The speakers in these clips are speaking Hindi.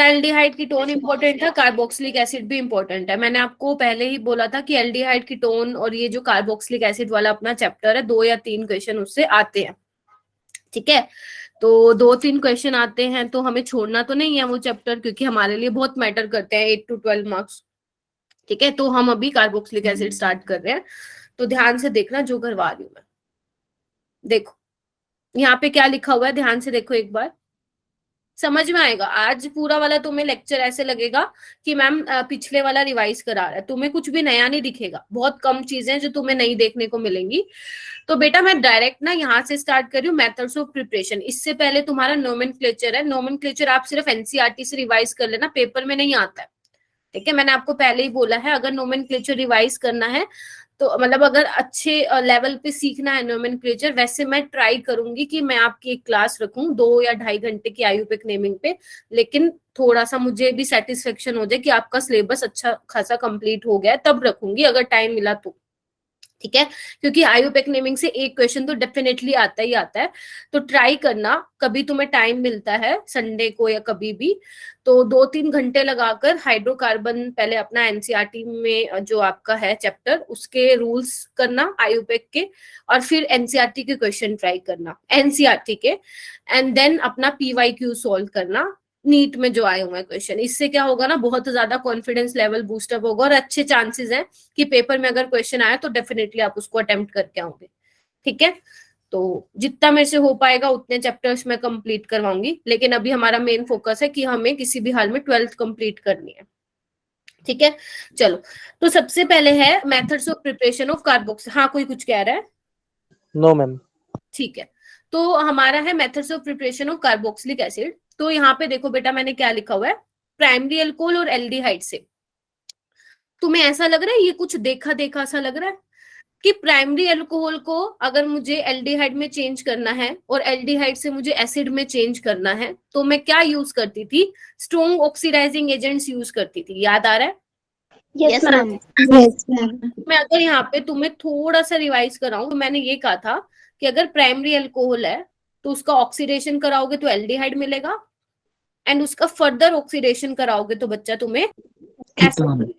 एल्डिहाइड कीटोन इंपॉर्टेंट है, कार्बोक्सिलिक एसिड भी इंपॉर्टेंट है। मैंने आपको पहले ही बोला था कि एल्डिहाइड कीटोन और ये जो कार्बोक्सिलिक एसिड वाला अपना चैप्टर है, 2 या 3 क्वेश्चन उससे आते हैं। ठीक है, तो 2-3 क्वेश्चन आते हैं तो हमें छोड़ना तो नहीं है वो चैप्टर, क्योंकि हमारे लिए बहुत मैटर करते हैं, 8 to 12 मार्क्स। ठीक है, तो हम अभी कार्बोक्सिलिक एसिड स्टार्ट कर रहे हैं, तो ध्यान से देखना जो करवा रही हूँ मैं। देखो यहाँ पे क्या लिखा हुआ है, ध्यान से देखो एक बार, समझ में आएगा। आज पूरा वाला तुम्हें लेक्चर ऐसे लगेगा कि मैम पिछले वाला रिवाइज करा रहा है, तुम्हें कुछ भी नया नहीं दिखेगा, बहुत कम चीजें जो तुम्हें नई देखने को मिलेंगी। तो बेटा मैं डायरेक्ट ना यहाँ से स्टार्ट कर रही हूँ, मेथड्स ऑफ प्रिपरेशन। इससे पहले तुम्हारा नोमेनक्लेचर है, नोमेनक्लेचर आप सिर्फ एनसीईआरटी से रिवाइज कर लेना, पेपर में नहीं आता है। ठीक है, मैंने आपको पहले ही बोला है, अगर नोमेनक्लेचर रिवाइज करना है तो मतलब अगर अच्छे लेवल पे सीखना है नोमेनक्लेचर, वैसे मैं ट्राई करूंगी कि मैं आपकी एक क्लास रखूं 2 या 2.5 घंटे की आयुपेक नेमिंग पे, लेकिन थोड़ा सा मुझे भी सेटिस्फेक्शन हो जाए कि आपका सिलेबस अच्छा खासा कंप्लीट हो गया है, तब रखूंगी अगर टाइम मिला तो। ठीक है, क्योंकि आयुपेक नेमिंग से एक क्वेश्चन तो डेफिनेटली आता ही आता है, तो ट्राई करना कभी तुम्हें टाइम मिलता है संडे को या कभी भी, तो 2-3 घंटे लगाकर हाइड्रोकार्बन पहले अपना एनसीईआरटी में जो आपका है चैप्टर उसके रूल्स करना आयुपेक के, और फिर एनसीईआरटी के क्वेश्चन ट्राई करना एनसीईआरटी के, एंड देन अपना पीवाईक्यू सॉल्व करना नीट में जो आए हुए हैं क्वेश्चन। इससे क्या होगा ना, बहुत ज्यादा कॉन्फिडेंस लेवल बूस्टअप होगा और अच्छे चांसेस हैं कि पेपर में अगर क्वेश्चन आया तो डेफिनेटली आप उसको अटेम्प्ट करके आओगे। ठीक है, तो जितना मेरे से हो पाएगा उतने चैप्टर्स मैं कंप्लीट करवाऊंगी, लेकिन अभी हमारा मेन फोकस है कि हमें किसी भी हाल में 12th कंप्लीट करनी है। ठीक है, चलो तो सबसे पहले है methods of preparation of carbox. हाँ, कोई कुछ कह रहा है? No ma'am. ठीक है, तो हमारा है methods of preparation of carboxylic acid. तो यहाँ पे देखो बेटा मैंने क्या लिखा हुआ है, प्राइमरी अल्कोहल और एल्डिहाइड से। तुम्हें ऐसा लग रहा है ये कुछ देखा देखा सा लग रहा है कि प्राइमरी अल्कोहल को अगर मुझे एल्डिहाइड में चेंज करना है और एल्डिहाइड से मुझे एसिड में चेंज करना है तो मैं क्या यूज करती थी, स्ट्रॉन्ग ऑक्सीडाइजिंग एजेंट्स यूज करती थी। याद आ रहा है? Yes ma'am. Yes ma'am. मैं अगर यहाँ पे तुम्हें थोड़ा सा रिवाइज कराऊं तो मैंने ये कहा था कि अगर प्राइमरी अल्कोहल है तो उसका ऑक्सीडेशन कराओगे तो एल्डिहाइड मिलेगा, एंड उसका फर्दर ऑक्सीडेशन कराओगे तो बच्चा तुम्हें एसिड,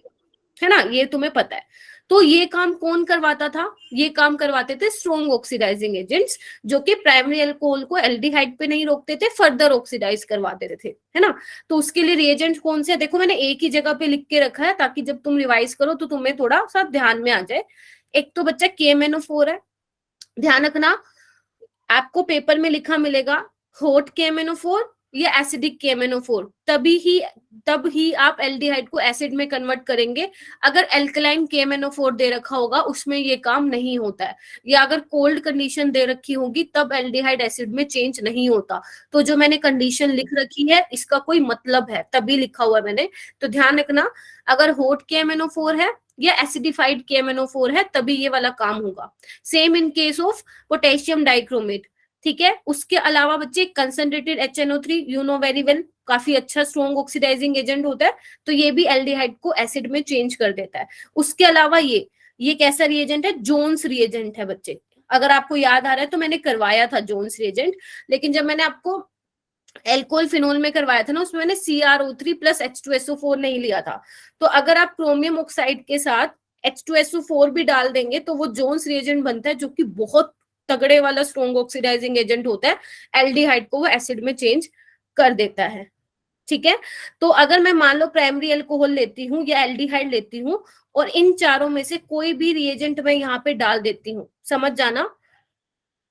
है ना, ये तुम्हें पता है। तो ये काम कौन करवाता था, ये काम करवाते थे स्ट्रॉन्ग ऑक्सीडाइजिंग एजेंट्स, जो कि प्राइमरी अल्कोहल को एल्डिहाइड पे नहीं रोकते थे, फर्दर ऑक्सीडाइज करवा देते थे, है ना। तो उसके लिए रिएजेंट कौन से, देखो मैंने एक ही जगह पे लिख के रखा है ताकि जब तुम रिवाइज करो तो तुम्हें थोड़ा सा ध्यान में आ जाए। एक तो बच्चा KMnO4 है, ध्यान रखना आपको पेपर में लिखा मिलेगा हॉट KMnO4 या एसिडिक KMnO4, तब ही आप एल्डिहाइड को एसिड में कन्वर्ट करेंगे। अगर एल्कलाइन KMnO4 दे रखा होगा उसमें ये काम नहीं होता है, या अगर कोल्ड कंडीशन दे रखी होगी तब एल्डिहाइड एसिड में चेंज नहीं होता। तो जो मैंने कंडीशन लिख रखी है इसका कोई मतलब है, तभी लिखा हुआ है मैंने, तो ध्यान रखना अगर हॉट KMnO4 है या एसिडिफाइड KMnO4 है तभी ये वाला काम होगा। Same in case of potassium dichromate. ठीक है, उसके अलावा बच्चे concentrated HNO3 you know very well, काफी अच्छा स्ट्रॉन्ग ऑक्सीडाइजिंग एजेंट होता है, तो ये भी एल्डिहाइड को एसिड में चेंज कर देता है। उसके अलावा ये कैसा रिएजेंट है, जोन्स रिएजेंट है बच्चे। अगर आपको याद आ रहा है तो मैंने करवाया था जोन्स रिएजेंट, लेकिन जब मैंने आपको एल्कोहल फिनोल में करवाया था ना उसमें मैंने CrO3 प्लस H2SO4 नहीं लिया था। तो अगर आप क्रोमियम ऑक्साइड के साथ H2SO4 भी डाल देंगे तो वो जोन्स रिएजेंट बनता है, जो कि बहुत तगड़े वाला स्ट्रॉन्ग ऑक्सीडाइजिंग एजेंट होता है, एल्डिहाइड को वो एसिड में चेंज कर देता है। ठीक है, तो अगर मैं मान लो प्राइमरी अल्कोहल लेती हूँ या एल्डिहाइड लेती हूँ और इन चारों में से कोई भी रिएजेंट मैं यहाँ पे डाल देती हूँ, समझ जाना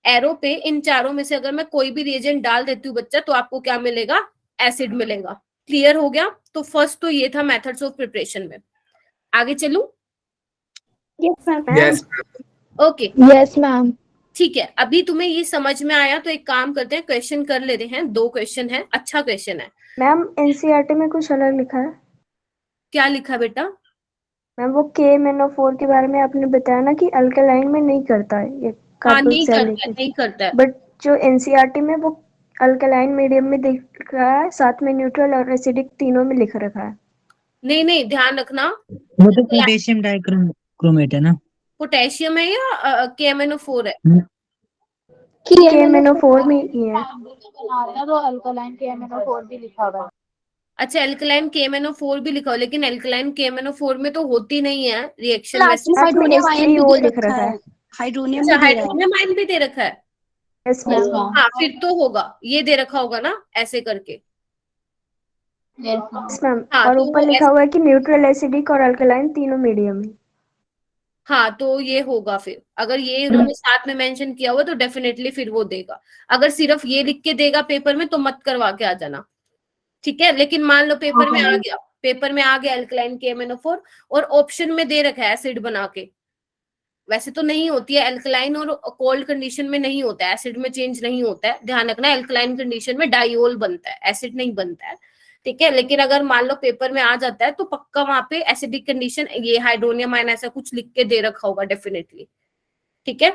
एरो पे इन चारों में से अगर मैं कोई भी रिएजेंट डाल देती हूँ बच्चा तो आपको क्या मिलेगा, एसिड मिलेगा। क्लियर हो गया? तो फर्स्ट तो ये था मेथड्स ऑफ प्रिपरेशन में। आगे चलूं? Yes ma'am. Yes okay yes ma'am. ठीक है, अभी तुम्हें ये समझ में आया तो एक काम करते हैं, क्वेश्चन कर लेते हैं। 2 क्वेश्चन है, अच्छा क्वेश्चन है। मैम एनसीईआरटी में कुछ अलग लिखा है। क्या लिखा बेटा? मैम वो KMnO4 के बारे में आपने बताया ना कि अल्कलाइन में नहीं करता है ये हाँ नहीं करता है, कार्बोक्सिलिक, नहीं करता है। बट जो एनसीईआरटी में वो अल्कलाइन मीडियम में दिख रहा है, साथ में न्यूट्रल और एसिडिक तीनों में लिख रखा है। नहीं नहीं, ध्यान रखना वो तो पोटेशियम डाइक्रोमेट है ना, पोटेशियम है या KMnO4 है? KMnO4 में ही है। तो अल्कलाइन KMnO4 भी लिखा हुआ है। अच्छा, एल्कलाइन KMnO4 भी लिखा हो, लेकिन एल्कलाइन KMnO4 में तो होती नहीं है रिएक्शन लास्ट वैसे। में हाइड्रोनियम आयन भी H3O दे लिख रखा रखा है, है। हाइड्रोनियम अच्छा, भी दे रहा है। हाइड्रोनियम आयन भी दे रखा है। Yes yes ma'am. मैम, हाँ, फिर तो होगा, ये दे रखा होगा ना ऐसे करके। Yes ma'am. यस मैम, हाँ और तो ऊपर वो लिखा हुआ है कि न्यूट्रल, एसिडिक और अल्कलाइन तीनों मीडियम है। हाँ तो ये होगा फिर, अगर ये उन्होंने साथ में मेंशन किया हुआ तो डेफिनेटली फिर वो देगा। अगर सिर्फ ये लिख के देगा पेपर में तो मत करवा के आ जाना, ठीक है। लेकिन मान लो पेपर में आ गया, पेपर में आ गया एल्कलाइन KMnO4 और ऑप्शन में दे रखा है एसिड बना के, वैसे तो नहीं होती है एल्कलाइन, और कोल्ड कंडीशन में नहीं होता है, एसिड में चेंज नहीं होता है, ध्यान रखना। एल्कलाइन कंडीशन में डाइओल बनता है, एसिड नहीं बनता है, ठीक है। लेकिन अगर मान लो पेपर में आ जाता है तो पक्का वहां पे एसिडिक कंडीशन, ये हाइड्रोनियम आयन ऐसा कुछ लिख के दे रखा होगा डेफिनेटली, ठीक है।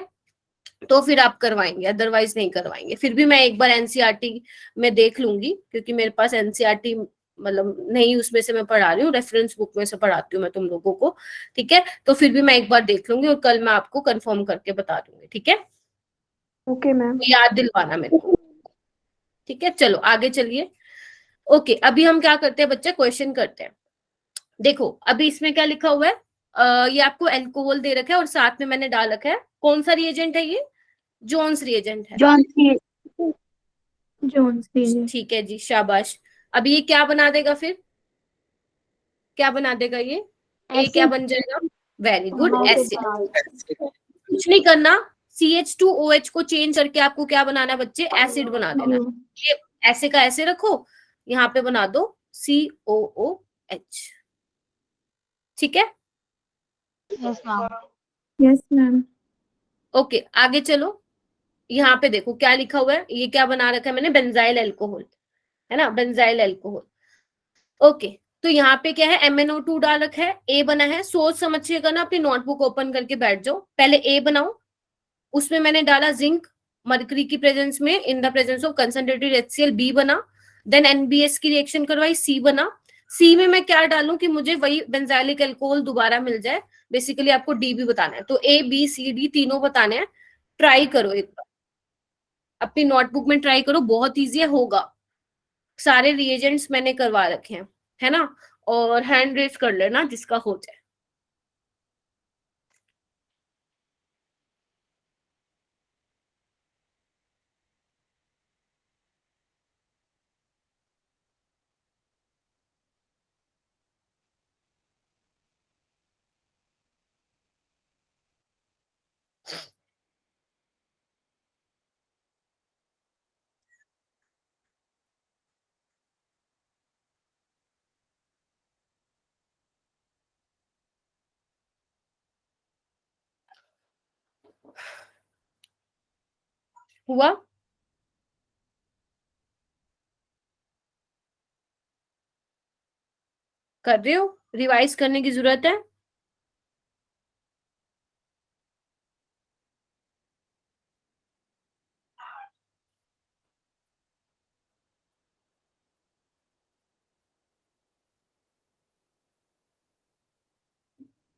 तो फिर आप करवाएंगे, अदरवाइज नहीं करवाएंगे। फिर भी मैं एक बार एनसीईआरटी में देख लूंगी, क्योंकि मेरे पास एनसीईआरटी मतलब नहीं उसमें से मैं पढ़ा रही हूँ, रेफरेंस बुक में से पढ़ाती हूँ मैं तुम लोगों को, ठीक है। तो फिर भी मैं एक बार देख लूंगी और कल मैं आपको कंफर्म करके बता दूंगी, ठीक है। Okay ma'am. याद दिलवाना मेरे को, ठीक है। चलो आगे चलिए। ओके, अभी हम क्या करते हैं बच्चे, क्वेश्चन करते हैं। देखो अभी इसमें क्या लिखा हुआ है, ये आपको एल्कोहल दे रखा है और साथ में मैंने डाल रखा है, कौन सा रिएजेंट है ये, जोन्स रिएजेंट है, जोन्स ठीक है जी, शाबाश। अब ये क्या बना देगा फिर, क्या बना देगा ये क्या बन जाएगा, वेरी गुड, एसिड। कुछ नहीं करना, CH2OH को चेंज करके आपको क्या बनाना है बच्चे, एसिड बना देना है। ये ऐसे का ऐसे रखो, यहाँ पे बना दो COOH, ठीक है। Yes ma'am, yes ma'am. Okay आगे चलो, यहाँ पे देखो क्या लिखा हुआ है, ये क्या बना रखा है मैंने, बेंजाइल अल्कोहल, है ना, बेंजाइल अल्कोहल। ओके, तो यहाँ पे क्या है, MnO2 डाल रखा है, ए बना है, सोच समझिएगा ना, अपनी नोटबुक ओपन करके बैठ जाओ, पहले ए बनाओ। उसमें मैंने डाला जिंक, मरकरी की प्रेजेंस में, in the presence of concentrated HCl, B बना। देन NBS की रिएक्शन करवाई, सी बना। सी में मैं क्या डालूं कि मुझे वही बेंजाइलिक अल्कोहल दोबारा मिल जाए, बेसिकली आपको डी भी बताना है, तो A B C D तीनों बताने हैं। ट्राई करो एक बार, अपनी नोटबुक में ट्राई करो, बहुत ईजी होगा। सारे रिएजेंट्स मैंने करवा रखे हैं, है ना। और हैंड रेस कर लेना जिसका हो जाए। हुआ, कर रहे हो, रिवाइज करने की जरूरत है।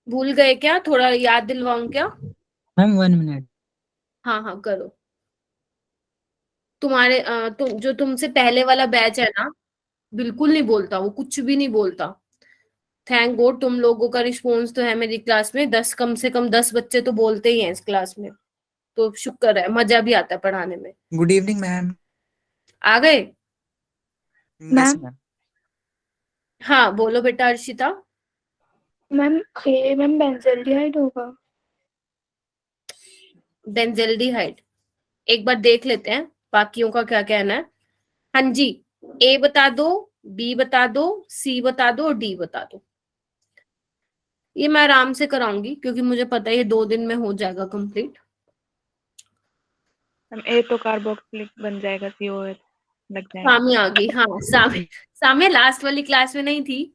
भूल गए क्या, थोड़ा याद दिलवाऊं क्या। Ma'am 1 minute. हाँ हाँ करो। तुम्हारे जो तुमसे पहले वाला बैच है ना, बिल्कुल नहीं बोलता, वो कुछ भी नहीं बोलता। थैंक गॉड तुम लोगों का रिस्पॉन्स तो है मेरी क्लास में, 10 कम से कम 10 बच्चे तो बोलते ही हैं इस क्लास में, तो शुक्र है, मजा भी आता है पढ़ाने में। Good evening ma'am. आ गए, यस मैम। हाँ बोलो बेटा अर्शिता। मैम बेंजल्डिहाइड होगा। बेंजल्डिहाइड, एक बार देख लेते हैं बाकियों का क्या कहना है। हाँ जी, ए बता दो, बी बता दो, सी बता दो और डी बता दो। ये मैं आराम से कराऊंगी क्योंकि मुझे पता है ये 2 दिन में हो जाएगा कंप्लीट। ए तो कार्बोक्सिलिक बन जाएगा, COH लग जाएगा। सामी आ गई, हाँ सामी, सामी लास्ट वाली क्लास में नहीं थी।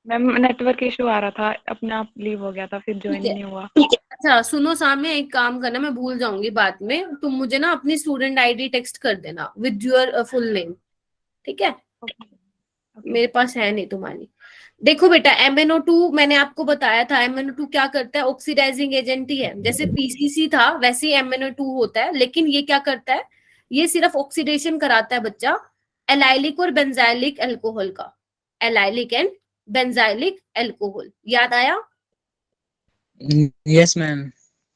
मैम नेटवर्क इशू आ रहा था, अपने आप लीव हो गया था, फिर ज्वाइन ठीक है, नहीं हुआ। अच्छा सुनो सामी, एक काम करना, मैं भूल जाऊंगी बाद में, तुम मुझे ना अपनी स्टूडेंट आईडी टेक्स्ट कर देना विद योर फुल नेम, ठीक है। मेरे पास है नहीं तुम्हारी। देखो बेटा MnO2 मैंने आपको बताया था, MnO2 क्या करता है, ऑक्सीडाइजिंग एजेंट ही है, जैसे PCC था वैसे ही MnO2 होता है, लेकिन ये क्या करता है, ये सिर्फ ऑक्सीडेशन कराता है बच्चा, एलाइलिक और बेंजाइलिक अल्कोहल का, एलाइलिक एंड बेंजाइलिक अल्कोहल, याद आया? Yes ma'am.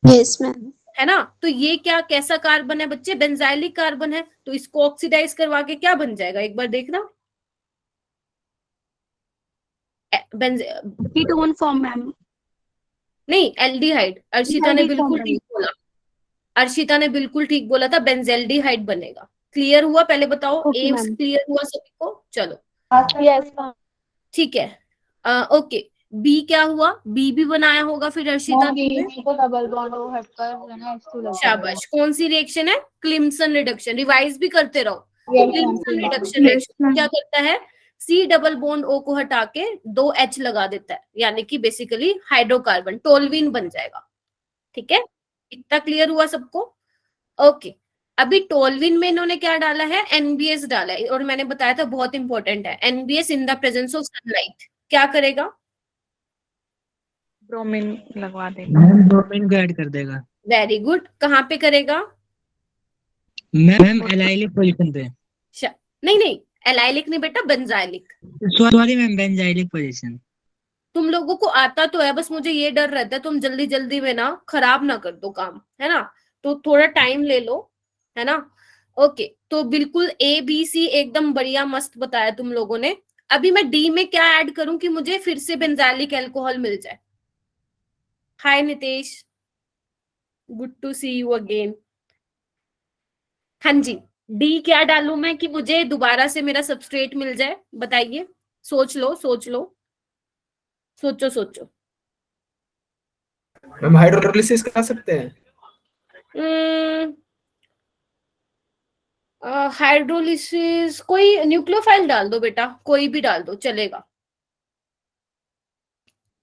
Yes ma'am. है ना? तो ये क्या कैसा कार्बन है बच्चे? बेंजाइलिक कार्बन है। तो इसको ऑक्सीडाइज करवा के क्या बन जाएगा, एक बार देखना। Ketone form ma'am. नहीं, एल्डिहाइड। अर्शिता ने बिल्कुल ठीक बोला, अर्शिता ने बिल्कुल ठीक बोला था, बेंजेल्डिहाइड बनेगा। क्लियर हुआ? पहले बताओ, Okay, ए ma'am. क्लियर हुआ सभी को? चलो यस मैम। ठीक है। ओके, बी क्या हुआ? बी भी बनाया होगा फिर अर्शिता ने। को डबल बॉन्ड वो हटकर है ना H2 लग शाबाश। कौन सी रिएक्शन है? क्लिम्सन रिडक्शन। रिवाइज भी करते रहो। क्लिम्सन रिडक्शन Yes, रिएक्शन ma'am. क्या करता है? सी डबल बॉन्ड ओ को हटा के 2 H लगा देता है, यानी कि बेसिकली हाइड्रोकार्बन टोल्विन बन जाएगा। ठीक है, इतना क्लियर हुआ सबको? ओके, अभी टोल्विन में इन्होंने क्या डाला है? एनबीएस डाला है, और मैंने बताया था बहुत इंपॉर्टेंट है। NBS in the presence of sunlight क्या करेगा? ब्रोमीन लगवा देगा। मैम ब्रोमीन को ऐड कर देगा। Very good. कहाँ पे करेगा? मैम एलाइलिक पोजीशन पे। नहीं नहीं, एलाइलिक नहीं बेटा, benzylic. Sorry ma'am, benzylic position. तुम लोगों को आता तो है, बस मुझे ये डर रहता है तुम जल्दी जल्दी में ना खराब ना कर दो काम, है ना? तो थोड़ा टाइम ले लो, है ना? ओके, तो बिल्कुल ए बी सी एकदम बढ़िया मस्त बताया तुम लोगों ने। अभी मैं डी में क्या ऐड करूं कि मुझे फिर से बेंजाइलिक अल्कोहल मिल जाए? Hi Nitesh, good to see you again. हाँ जी, डी क्या डालूं मैं कि मुझे दोबारा से मेरा सबस्ट्रेट मिल जाए? बताइए, सोच लो सोच लो, सोचो सोचो। मैम हाइड्रोलिसिस कर सकते हैं। हाइड्रोलिसिस कोई न्यूक्लियोफाइल डाल दो बेटा, कोई भी डाल दो चलेगा।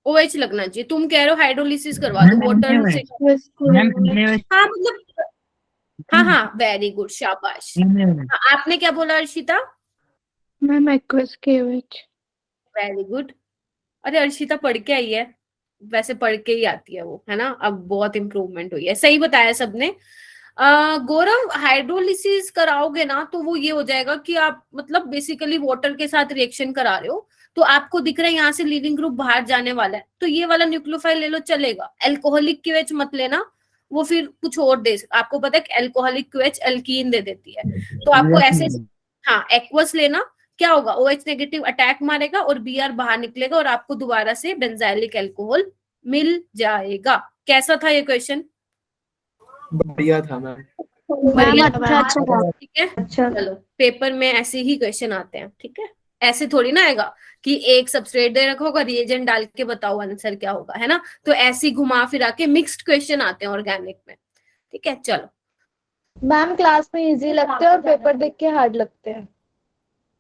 OH लगना चाहिए। तुम कह रहे हो हाइड्रोलिसिस करवा दो वाटर से। मैम हाँ मतलब, हाँ हाँ, वेरी गुड, शाबाश। हाँ, आपने क्या बोला Arshita? Ma'am aqueous KOH। Very good. अरे अर्शिता पढ़ के आई है, वैसे पढ़ के ही आती है वो, है ना? अब बहुत इंप्रूवमेंट हुई है, सही बताया सबने। गौरव, हाइड्रोलिसिस कराओगे ना तो वो ये हो जाएगा कि आप मतलब बेसिकली वाटर के साथ रिएक्शन करा रहे हो, तो आपको दिख रहा है यहाँ से लीविंग ग्रुप बाहर जाने वाला है, तो ये वाला न्यूक्लियोफाइल ले लो चलेगा। एल्कोहलिक QH मत लेना, वो फिर कुछ और दे, आपको पता है कि एल्कोहलिक QH एल्कीन दे देती है, तो आपको ऐसे, हाँ एक्वस लेना। क्या होगा? OH नेगेटिव अटैक मारेगा और Br बाहर निकलेगा और आपको दोबारा से बेंजाइलिक अल्कोहल मिल जाएगा। कैसा था ये क्वेश्चन? बढ़िया था मैम। बढ़िया अच्छा अच्छा। ठीक है, अच्छा। चलो पेपर में ऐसे ही क्वेश्चन आते हैं, ठीक है? ऐसे थोड़ी ना आएगा कि एक सबस्ट्रेट दे रखा होगा, रिएजेंट डाल के बताओ आंसर क्या होगा, है ना? तो ऐसे घुमा फिरा के मिक्स्ड क्वेश्चन आते हैं ऑर्गेनिक में, ठीक है? चलो, मैम क्लास में इजी लगते हैं और पेपर देख के हार्ड लगते हैं।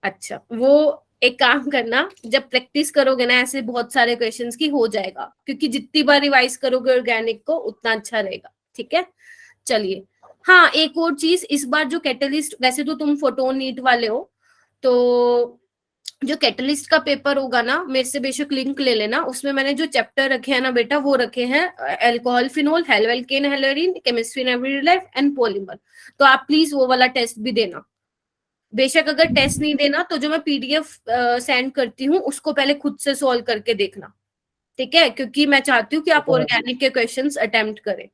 अच्छा, वो एक काम करना, जब प्रैक्टिस करोगे ना ऐसे बहुत सारे क्वेश्चंस की, हो जाएगा, क्योंकि जितनी बार रिवाइज करोगे ऑर्गेनिक को उतना अच्छा रहेगा, ठीक है? चलिए, हाँ एक और चीज, इस बार जो कैटलिस्ट, वैसे तो तुम फोटोन नीट वाले हो, तो जो कैटलिस्ट का पेपर होगा ना, मेरे से बेशक लिंक ले लेना, उसमें मैंने जो चैप्टर रखे हैं ना बेटा, वो रखे हैं alcohol phenol, haloalkane, haloarene, chemistry in everyday life and polymer. तो आप प्लीज वो वाला टेस्ट भी देना। बेशक अगर टेस्ट नहीं देना तो जो मैं PDF सेंड करती हूँ उसको पहले खुद से सॉल्व करके देखना, ठीक है? क्योंकि मैं चाहती हूँ कि आप ऑर्गेनिक के क्वेश्चंस अटेम्प्ट करें,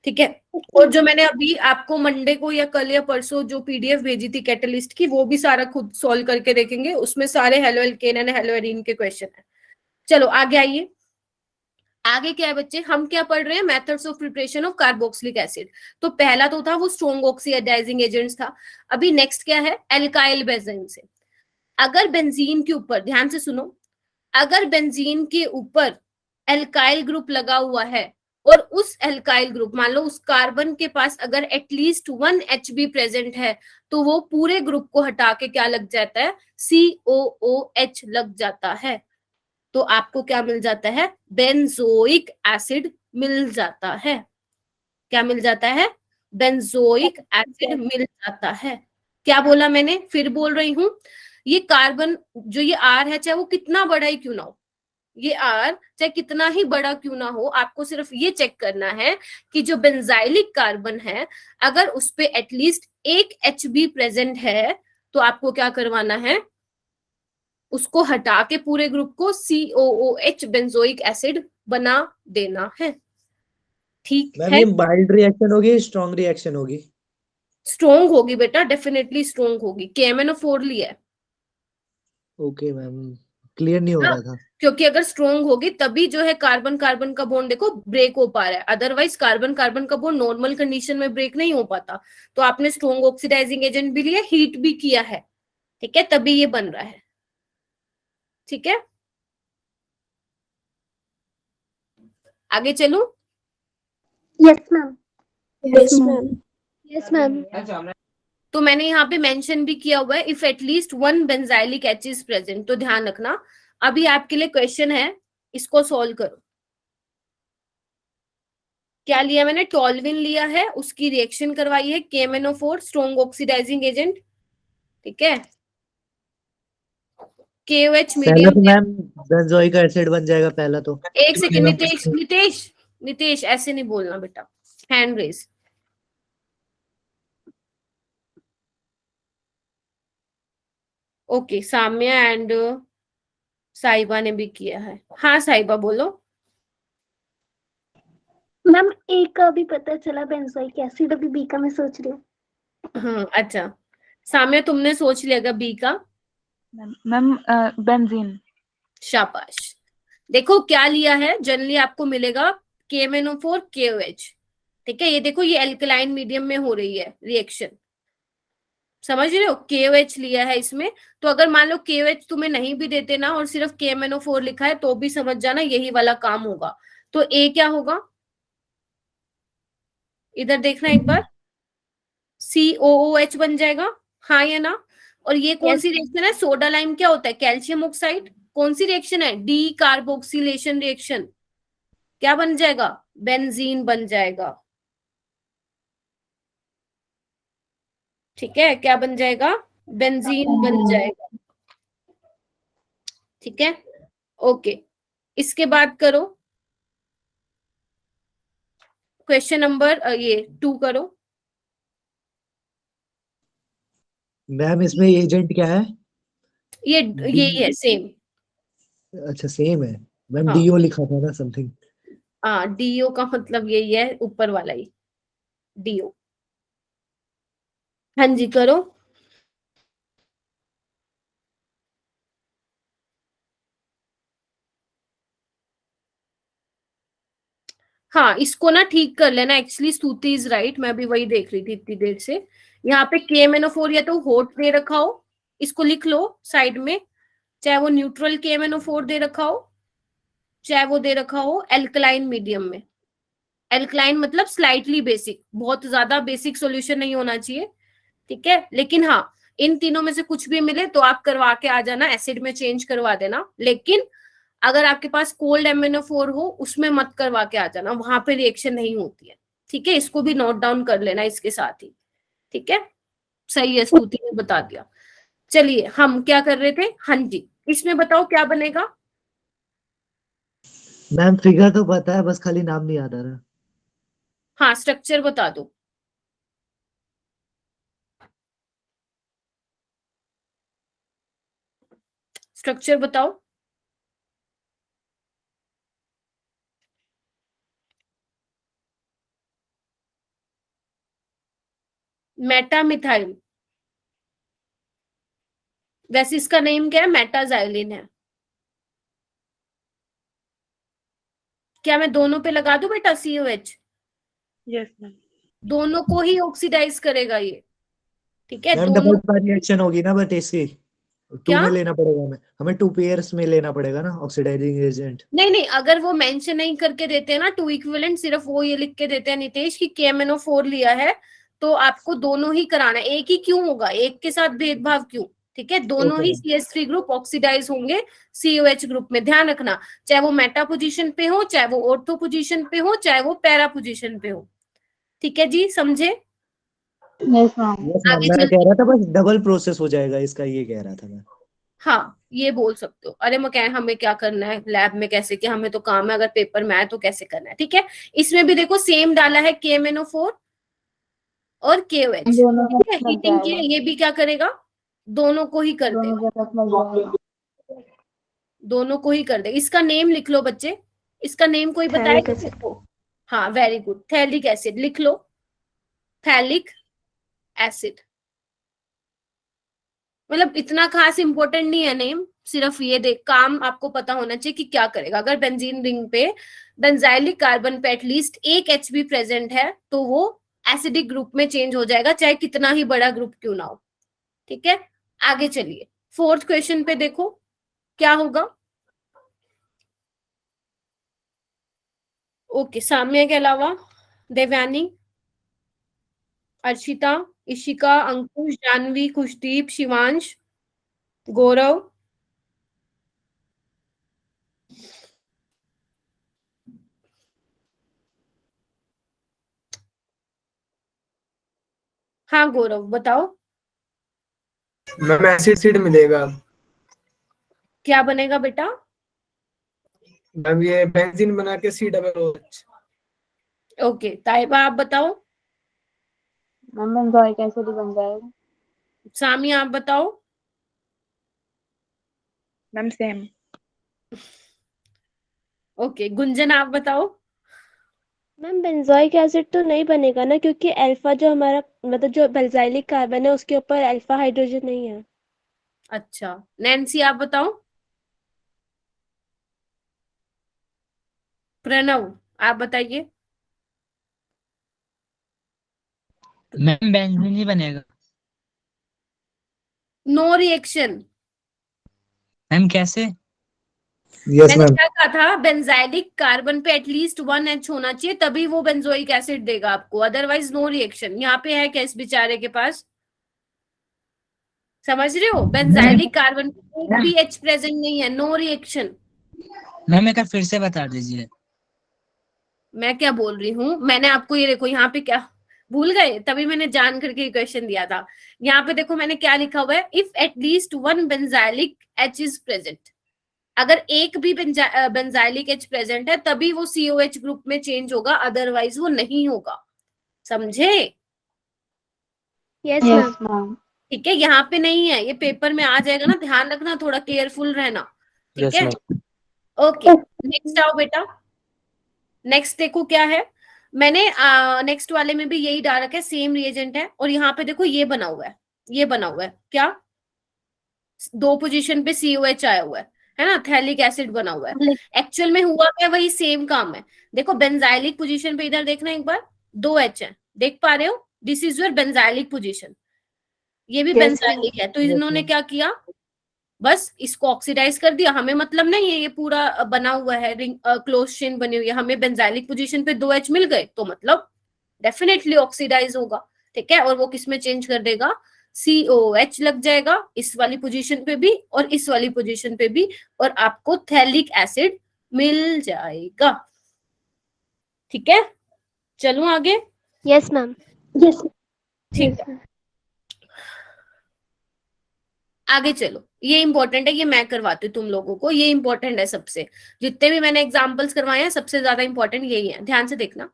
ठीक है? और जो मैंने अभी आपको मंडे को या कल या परसों जो PDF भेजी थी कैटलिस्ट की, वो भी सारा खुद सॉल्व करके देखेंगे, उसमें सारे हेलोएल्केन एंड हेलोएरीन के क्वेश्चन है। चलो आगे आइए। आगे क्या है बच्चे, हम क्या पढ़ रहे हैं? Methods of preparation of carboxylic acid. तो पहला तो था वो स्ट्रॉन्ग ऑक्सीडाइजिंग एजेंट्स था। अभी नेक्स्ट क्या है? एल्काइल बेंजीन से। अगर बेंजीन के ऊपर, ध्यान से सुनो, अगर बेंजीन के ऊपर एल्काइल ग्रुप लगा हुआ है और उस एल्काइल ग्रुप, मान लो उस कार्बन के पास अगर एटलीस्ट 1 HB प्रेजेंट है, तो वो पूरे ग्रुप को हटा के क्या लग जाता है? COOH लग जाता है। तो आपको क्या मिल जाता है? बेंजोइक एसिड मिल जाता है। क्या मिल जाता है? बेंजोइक एसिड मिल जाता है। क्या बोला मैंने? फिर बोल रही हूं, ये कार्बन जो ये R है, चाहे वो कितना बड़ा ही क्यों ना हो, ये R चाहे कितना ही बड़ा क्यों ना हो, आपको सिर्फ ये चेक करना है कि जो बेंजाइलिक कार्बन है, अगर उस पे एटलीस्ट 1 HB प्रेजेंट है, तो आपको क्या करवाना है, उसको हटा के पूरे ग्रुप को COOH बेंजोइक एसिड बना देना है। ठीक मैम है, ये माइल्ड रिएक्शन होगी, स्ट्रॉन्ग रिएक्शन होगी? स्ट्रोंग होगी बेटा, डेफिनेटली स्ट्रोंग होगी। KMNO4 लिया है ओके मैम, क्लियर नहीं हो ना? रहा था। क्योंकि अगर स्ट्रोंग होगी तभी जो है कार्बन कार्बन का बॉन्ड देखो ब्रेक हो पा रहा है, अदरवाइज कार्बन कार्बन का बॉन्ड नॉर्मल कंडीशन में ब्रेक नहीं हो पाता। तो आपने स्ट्रोंग ऑक्सीडाइजिंग एजेंट भी लिया, हीट भी किया है, ठीक है, तभी ये बन रहा है। ठीक है, आगे चलूं? Yes ma'am. Yes ma'am. Yes ma'am. तो मैंने यहाँ पे मेंशन भी किया हुआ है if at least one benzylic H is present, तो ध्यान रखना। अभी आपके लिए क्वेश्चन है, इसको सॉल्व करो। क्या लिया मैंने, टॉल्विन लिया है, उसकी रिएक्शन करवाई है, KMNO4 स्ट्रॉन्ग ऑक्सीडाइजिंग एजेंट, ठीक है, KOH पहला मीडियम। तो मैम बेंजोइक एसिड बन जाएगा पहला तो। एक सेकेंड नितेश, नितेश नितेश ऐसे नहीं बोलना बेटा, hand raise. Okay, Samya and Sahiba ने भी किया है। हाँ साहिबा बोलो। मैम ए का भी पता चला, बेंजोइक एसिड, अभी बी का मैं सोच रही हूँ। हाँ अच्छा, साम्या तुमने सोच लिया बी का? Ma'am benzene. शाबाश। देखो क्या लिया है, जनरली आपको मिलेगा KMNO4 KOH, ठीक है। ये देखो ये एल्कलाइन मीडियम में हो रही है रिएक्शन, समझ रहे हो, KOH लिया है इसमें। तो अगर मान लो KOH तुम्हें नहीं भी देते ना और सिर्फ KMNO4 लिखा है तो भी समझ जाना यही वाला काम होगा। तो ए क्या होगा, इधर देखना एक बार, COOH बन जाएगा, हाँ या ना? और ये कौन सी रिएक्शन है, सोडा लाइम क्या होता है, कैल्शियम ऑक्साइड। कौन सी रिएक्शन है, डी कार्बोक्सिलेशन रिएक्शन, क्या बन जाएगा, बेंजीन बन जाएगा। ठीक है, क्या बन जाएगा, बेंजीन बन जाएगा। ठीक है, ओके। इसके बाद करो क्वेश्चन नंबर ये 2 करो। मैम इसमें एजेंट क्या है? ये यही है सेम। अच्छा सेम है मैम, हाँ डीओ लिखा था ना समथिंग। हाँ, DO का मतलब यही है, ऊपर वाला ही DO। हाँ जी करो। हाँ इसको ना ठीक कर लेना, एक्चुअली स्तुति इज राइट, मैं भी वही देख रही थी इतनी देर से। यहाँ पे KMNO4 या तो हॉट दे रखा हो, इसको लिख लो साइड में, चाहे वो न्यूट्रल KMNO4 दे रखा हो, चाहे वो दे रखा हो एल्कलाइन मीडियम में। एल्कलाइन मतलब स्लाइटली बेसिक, बहुत ज्यादा बेसिक सॉल्यूशन नहीं होना चाहिए, ठीक है। लेकिन हाँ, इन तीनों में से कुछ भी मिले तो आप करवा के आ जाना, एसिड में चेंज करवा देना। लेकिन अगर आपके पास कोल्ड MnO4 हो उसमें मत करवा के आ जाना, वहां पे रिएक्शन नहीं होती है, ठीक है। इसको भी नोट डाउन कर लेना इसके साथ ही, ठीक है। सही है, स्तुति ने बता दिया। चलिए हम क्या कर रहे थे, हाँ जी, इसमें बताओ क्या बनेगा। मैम फिगर तो पता है, बस खाली नाम नहीं याद आ रहा। हाँ स्ट्रक्चर बता दो। स्ट्रक्चर बताओ। मेटामिथाइल, वैसे इसका नेम क्या है, मेटाजाइलिन है। क्या मैं दोनों पे लगा दूं बेटा COH? Yes ma'am. दोनों को ही ऑक्सीडाइज करेगा ये, ठीक है। मैम दोनों डबल रिएक्शन होगी ना, बट इसकी टू क्या, में लेना पड़ेगा, हमें 2 पेयर्स में लेना पड़ेगा ना ऑक्सीडाइजिंग एजेंट। नहीं नहीं, अगर वो मेंशन नहीं करके देते हैं ना 2 इक्विवेलेंट, सिर्फ वो ये लिख के देते हैं नितेश कि KMNO4 लिया है, तो आपको दोनों ही कराना है। एक ही क्यों होगा, एक के साथ भेदभाव क्यों, ठीक है। दोनों ही CH3 ग्रुप ऑक्सीडाइज होंगे COH ग्रुप में, ध्यान रखना। चाहे वो मेटा पोजीशन पे हो, चाहे वो ऑर्थो पोजीशन पे हो, चाहे वो पैरा पोजीशन पे हो, ठीक है जी, समझे। Yes ma'am. आगे मैं चल, कह रहा था बस डबल प्रोसेस हो जाएगा इसका, ये कह रहा था मैं। हाँ ये बोल सकते हो। अरे मैं हमें क्या करना है लैब में, कैसे कि हमें तो काम है, अगर पेपर में आए तो कैसे करना है, ठीक है। इसमें भी देखो सेम डाला है KMNO4 और KOH, दोनों ठीक है। का हीटिंग की है, ये भी क्या करेगा, दोनों को ही कर दे, दोनों को ही कर दे। इसका नेम लिख लो बच्चे, इसका नेम कोई बताएगा Thalic acid. आपको? हाँ वेरी गुड, थैलिक एसिड लिख लो, थैलिक एसिड। मतलब इतना खास इंपॉर्टेंट नहीं है नेम, सिर्फ ये देख काम आपको पता होना चाहिए कि क्या करेगा। अगर बेंजीन रिंग पे बेंजाइलिक कार्बन पे एटलीस्ट एक Hb प्रेजेंट है तो वो एसिडिक ग्रुप में चेंज हो जाएगा, चाहे कितना ही बड़ा ग्रुप क्यों ना हो। ठीक है, आगे चलिए, फोर्थ क्वेश्चन पे देखो क्या होगा। ओके, साम्या के अलावा देवयानी, अर्शिता, इशिका, अंकुश, जानवी, खुशदीप, शिवांश, गौरव, हाँ गौरव बताओ मैम एसिड मिलेगा। क्या बनेगा बेटा? मैम ये बेंजीन बना के COOH। ओके, ताइबा आप बताओ। मैम बेंजोइक एसिड बन जाएगा। सामिया आप बताओ। Ma'am same. ओके, गुंजन आप बताओ। मैम बेंजोइक एसिड तो नहीं बनेगा ना, क्योंकि अल्फा जो हमारा मतलब जो बेंजाइलिक कार्बन है उसके ऊपर अल्फा हाइड्रोजन नहीं है। अच्छा, नैन्सी आप बताओ। प्रणव आप बताइए। मैम बेंजीन ही बनेगा। No reaction. मैम कैसे? यस मैंने मैम। क्या कहा था, बेंजाइलिक कार्बन पे एटलीस्ट 1 H होना चाहिए तभी वो बेंजोइक एसिड देगा आपको, अदरवाइज नो रिएक्शन। यहाँ पे है क्या इस बेचारे के पास? समझ रहे हो, बेंजाइलिक कार्बन पे एक भी H प्रेजेंट नहीं है, नो रिएक्शन। मैम एक बार फिर से बता दीजिए। मैं क्या बोल रही हूँ, मैंने आपको ये देखो यहाँ पे क्या भूल गए, तभी मैंने जान करके क्वेश्चन दिया था। यहाँ पे देखो मैंने क्या लिखा हुआ है, if at least 1 benzylic H is present. अगर एक भी बेंजाइलिक H प्रेजेंट है तभी वो COH ग्रुप में चेंज होगा, अदरवाइज वो नहीं होगा। समझे? Yes ma'am. ठीक है, यहाँ पे नहीं है, ये पेपर में आ जाएगा ना, ध्यान रखना, थोड़ा केयरफुल रहना। ठीक है, ओके। नेक्स्ट आओ बेटा, नेक्स्ट देखो क्या है। मैंने नेक्स्ट वाले में भी यही डाल रखा है, सेम रिएजेंट है। और यहाँ पे देखो ये बना हुआ है, ये बना हुआ है क्या, 2 पोजीशन पे COH आया हुआ है ना, थैलिक एसिड बना हुआ है। एक्चुअल में हुआ क्या, वही सेम काम है। देखो बेंजाइलिक पोजीशन पे इधर देखना एक बार, 2 H है, देख पा रहे हो? This is your benzylic position, ये भी बेंजाइलिक है। तो इन्होंने क्या किया, बस इसको ऑक्सीडाइज कर दिया। हमें मतलब नहीं है, ये पूरा बना हुआ है रिंग, क्लोज चेन बनी हुई है, हमें बेंजाइलिक पोजीशन पे 2 H मिल गए तो मतलब डेफिनेटली ऑक्सीडाइज होगा। ठीक है, और वो किस में चेंज कर देगा, COH लग जाएगा इस वाली पोजीशन पे भी और इस वाली पोजीशन पे भी, और आपको थैलिक एसिड मिल जाएगा। ठीक है, चलूं आगे? Yes ma'am. यस ठीक है, आगे चलो। ये इंपॉर्टेंट है, ये मैं करवाती हूँ तुम लोगों को, ये इंपॉर्टेंट है सबसे। जितने भी मैंने एग्जांपल्स करवाए हैं सबसे ज्यादा इंपॉर्टेंट यही है, ध्यान से देखना।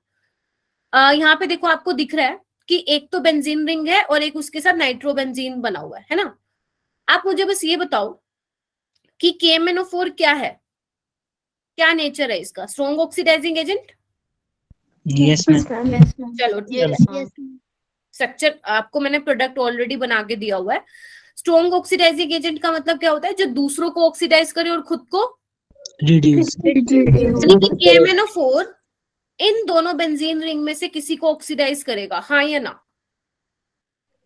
यहाँ पे देखो आपको दिख रहा है कि एक तो बेंजीन रिंग है और एक उसके साथ नाइट्रोबेंजीन बना हुआ है ना। आप मुझे बस ये बताओ कि KMnO4 क्या है, क्या नेचर है इसका? Strong oxidizing agent. Yes ma'am. चलो ठीक है, स्ट्रक्चर आपको मैंने प्रोडक्ट ऑलरेडी बना के दिया हुआ है। स्ट्रॉन्ग ऑक्सीडाइजिंग एजेंट का मतलब क्या होता है, जो दूसरों को ऑक्सीडाइज करे और खुद को रिड्यूस। KMnO4 इन दोनों बेंजीन रिंग में से किसी को ऑक्सीडाइज करेगा, हाँ या ना?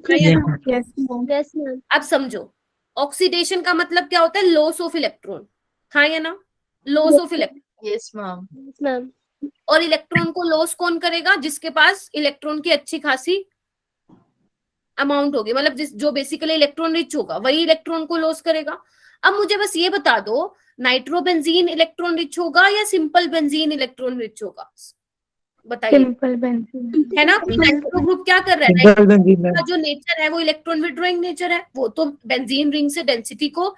Yes ma'am. अब समझो, ऑक्सीडेशन का मतलब क्या होता है, लॉस ऑफ इलेक्ट्रॉन, हाँ या ना? Loss of electron. Yes ma'am. Yes ma'am. और इलेक्ट्रॉन को लॉस कौन करेगा, जिसके पास इलेक्ट्रॉन की अच्छी खासी अमाउंट होगी, मतलब जिस जो बेसिकली इलेक्ट्रॉन रिच होगा वही इलेक्ट्रॉन को लॉस करेगा। अब मुझे बस ये बता दो, नाइट्रोबेंजीन इलेक्ट्रॉन रिच होगा या सिंपल बेंजीन इलेक्ट्रॉन रिच होगा? बताइए, सिंपल बेंजीन है ना? नाइट्रो ग्रुप क्या कर रहा है, सिंपल बेंजीन मैम। का जो नेचर है वो इलेक्ट्रॉन विड्रॉइंग नेचर है, वो तो बेंजीन रिंग से डेंसिटी को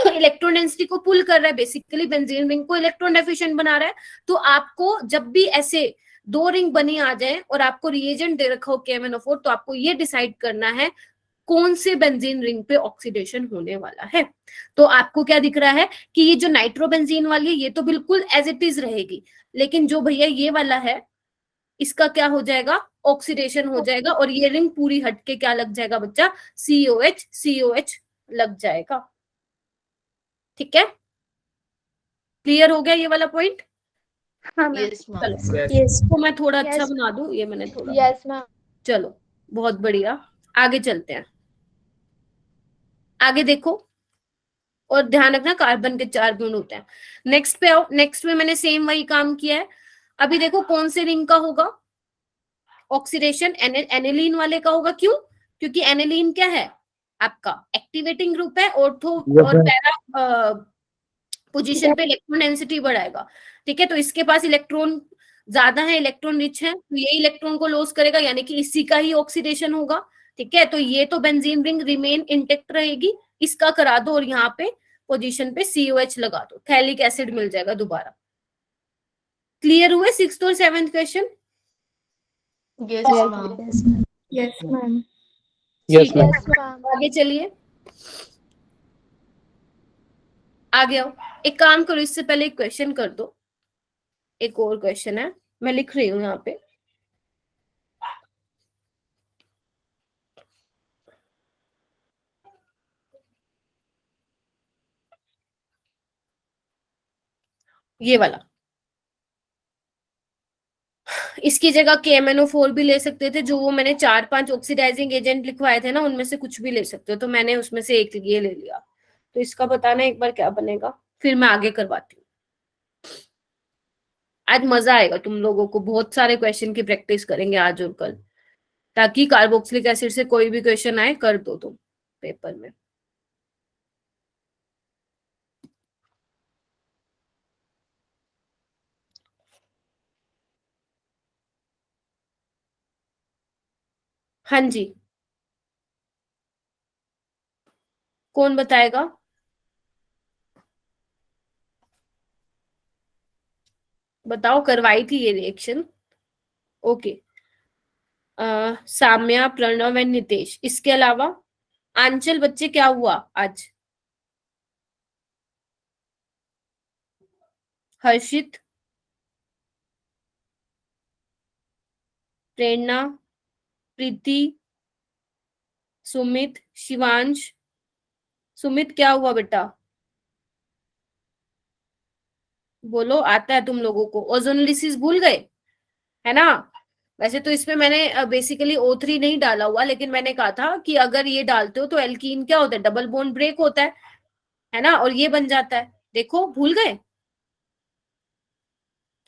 इलेक्ट्रॉन डेंसिटी को पुल कर रहा है, बेसिकली बेंजीन रिंग को इलेक्ट्रॉन डेफिशिएंट बना रहा है। तो आपको जब भी ऐसे 2 रिंग बनी आ जाए और आपको रिएजेंट दे रखा हो KMnO4, तो आपको ये डिसाइड करना है कौन से बेंजीन रिंग पे ऑक्सीडेशन होने वाला है। तो आपको क्या दिख रहा है कि ये जो नाइट्रोबेंजीन वाली है ये तो बिल्कुल एज इट इज रहेगी, लेकिन जो भैया ये वाला है इसका क्या हो जाएगा, ऑक्सीडेशन हो जाएगा, और ये रिंग पूरी हटके क्या लग जाएगा बच्चा, COH लग जाएगा। ठीक है, क्लियर हो गया ये वाला पॉइंट। हाँ मैम। Yes ma'am. चलो Yes. इसको मैं थोड़ा अच्छा Yes. बना दूं, ये मैंने थोड़ा, यस मैम। चलो बहुत बढ़िया, आगे चलते हैं। आगे देखो और ध्यान रखना कार्बन के 4 गुण होते हैं। नेक्स्ट पे आओ, नेक्स्ट में मैंने सेम वही काम किया है। अभी देखो कौन से रिंग का होगा ऑक्सीडेशन, एनिलीन वाले का होगा। क्यों? क्योंकि एनिलीन क्या है आपका एक्टिवेटिंग ग्रुप है, ऑर्थो और पैरा पोजीशन पे इलेक्ट्रॉन डेंसिटी बढ़ाएगा। ठीक है, तो इसके पास इलेक्ट्रॉन ज्यादा है, इलेक्ट्रॉन रिच है, तो ये इलेक्ट्रॉन को लॉस करेगा, यानी कि इसी का ही ऑक्सीडेशन होगा। ठीक है, तो ये तो बेंजीन रिंग रिमेन इंटेक्ट रहेगी, इसका करा दो और यहाँ पे पोजीशन पे COH लगा दो, थैलिक एसिड मिल जाएगा दोबारा। क्लियर हुए 6th और 7th question? Yes ma'am. Yes ma'am. Yes, ma'am. Yes ma'am. आगे चलिए, आगे आओ। एक काम करो, इससे पहले एक क्वेश्चन कर दो, एक और क्वेश्चन है मैं लिख रही हूँ यहाँ पे। ये वाला, इसकी जगह KMnO4 भी ले सकते थे, जो वो मैंने 4-5 ऑक्सीडाइजिंग एजेंट लिखवाए थे ना, उनमें से कुछ भी ले सकते हो, तो मैंने उसमें से एक ये ले लिया। तो इसका बताना एक बार क्या बनेगा, फिर मैं आगे करवाती हूँ। आज मजा आएगा तुम लोगों को, बहुत सारे क्वेश्चन की प्रैक्टिस करेंगे आज और कल, ताकि कार्बोक्सिलिक एसिड से कोई भी क्वेश्चन आए कर दो तुम पेपर में। हाँ जी, कौन बताएगा? बताओ, करवाई थी ये reaction. Okay, Samya, Pranav and Nitesh, इसके अलावा आंचल बच्चे क्या हुआ आज? हर्षित, प्रेरणा, प्रीति, सुमित, शिवांश। सुमित क्या हुआ बेटा, बोलो, आता है तुम लोगों को? ओजोनोलिसिस भूल गए है ना? वैसे तो इसमें मैंने बेसिकली O3 नहीं डाला हुआ, लेकिन मैंने कहा था कि अगर ये डालते हो तो एल्कीन क्या होता है, डबल बॉन्ड ब्रेक होता है ना, और ये बन जाता है। देखो भूल गए,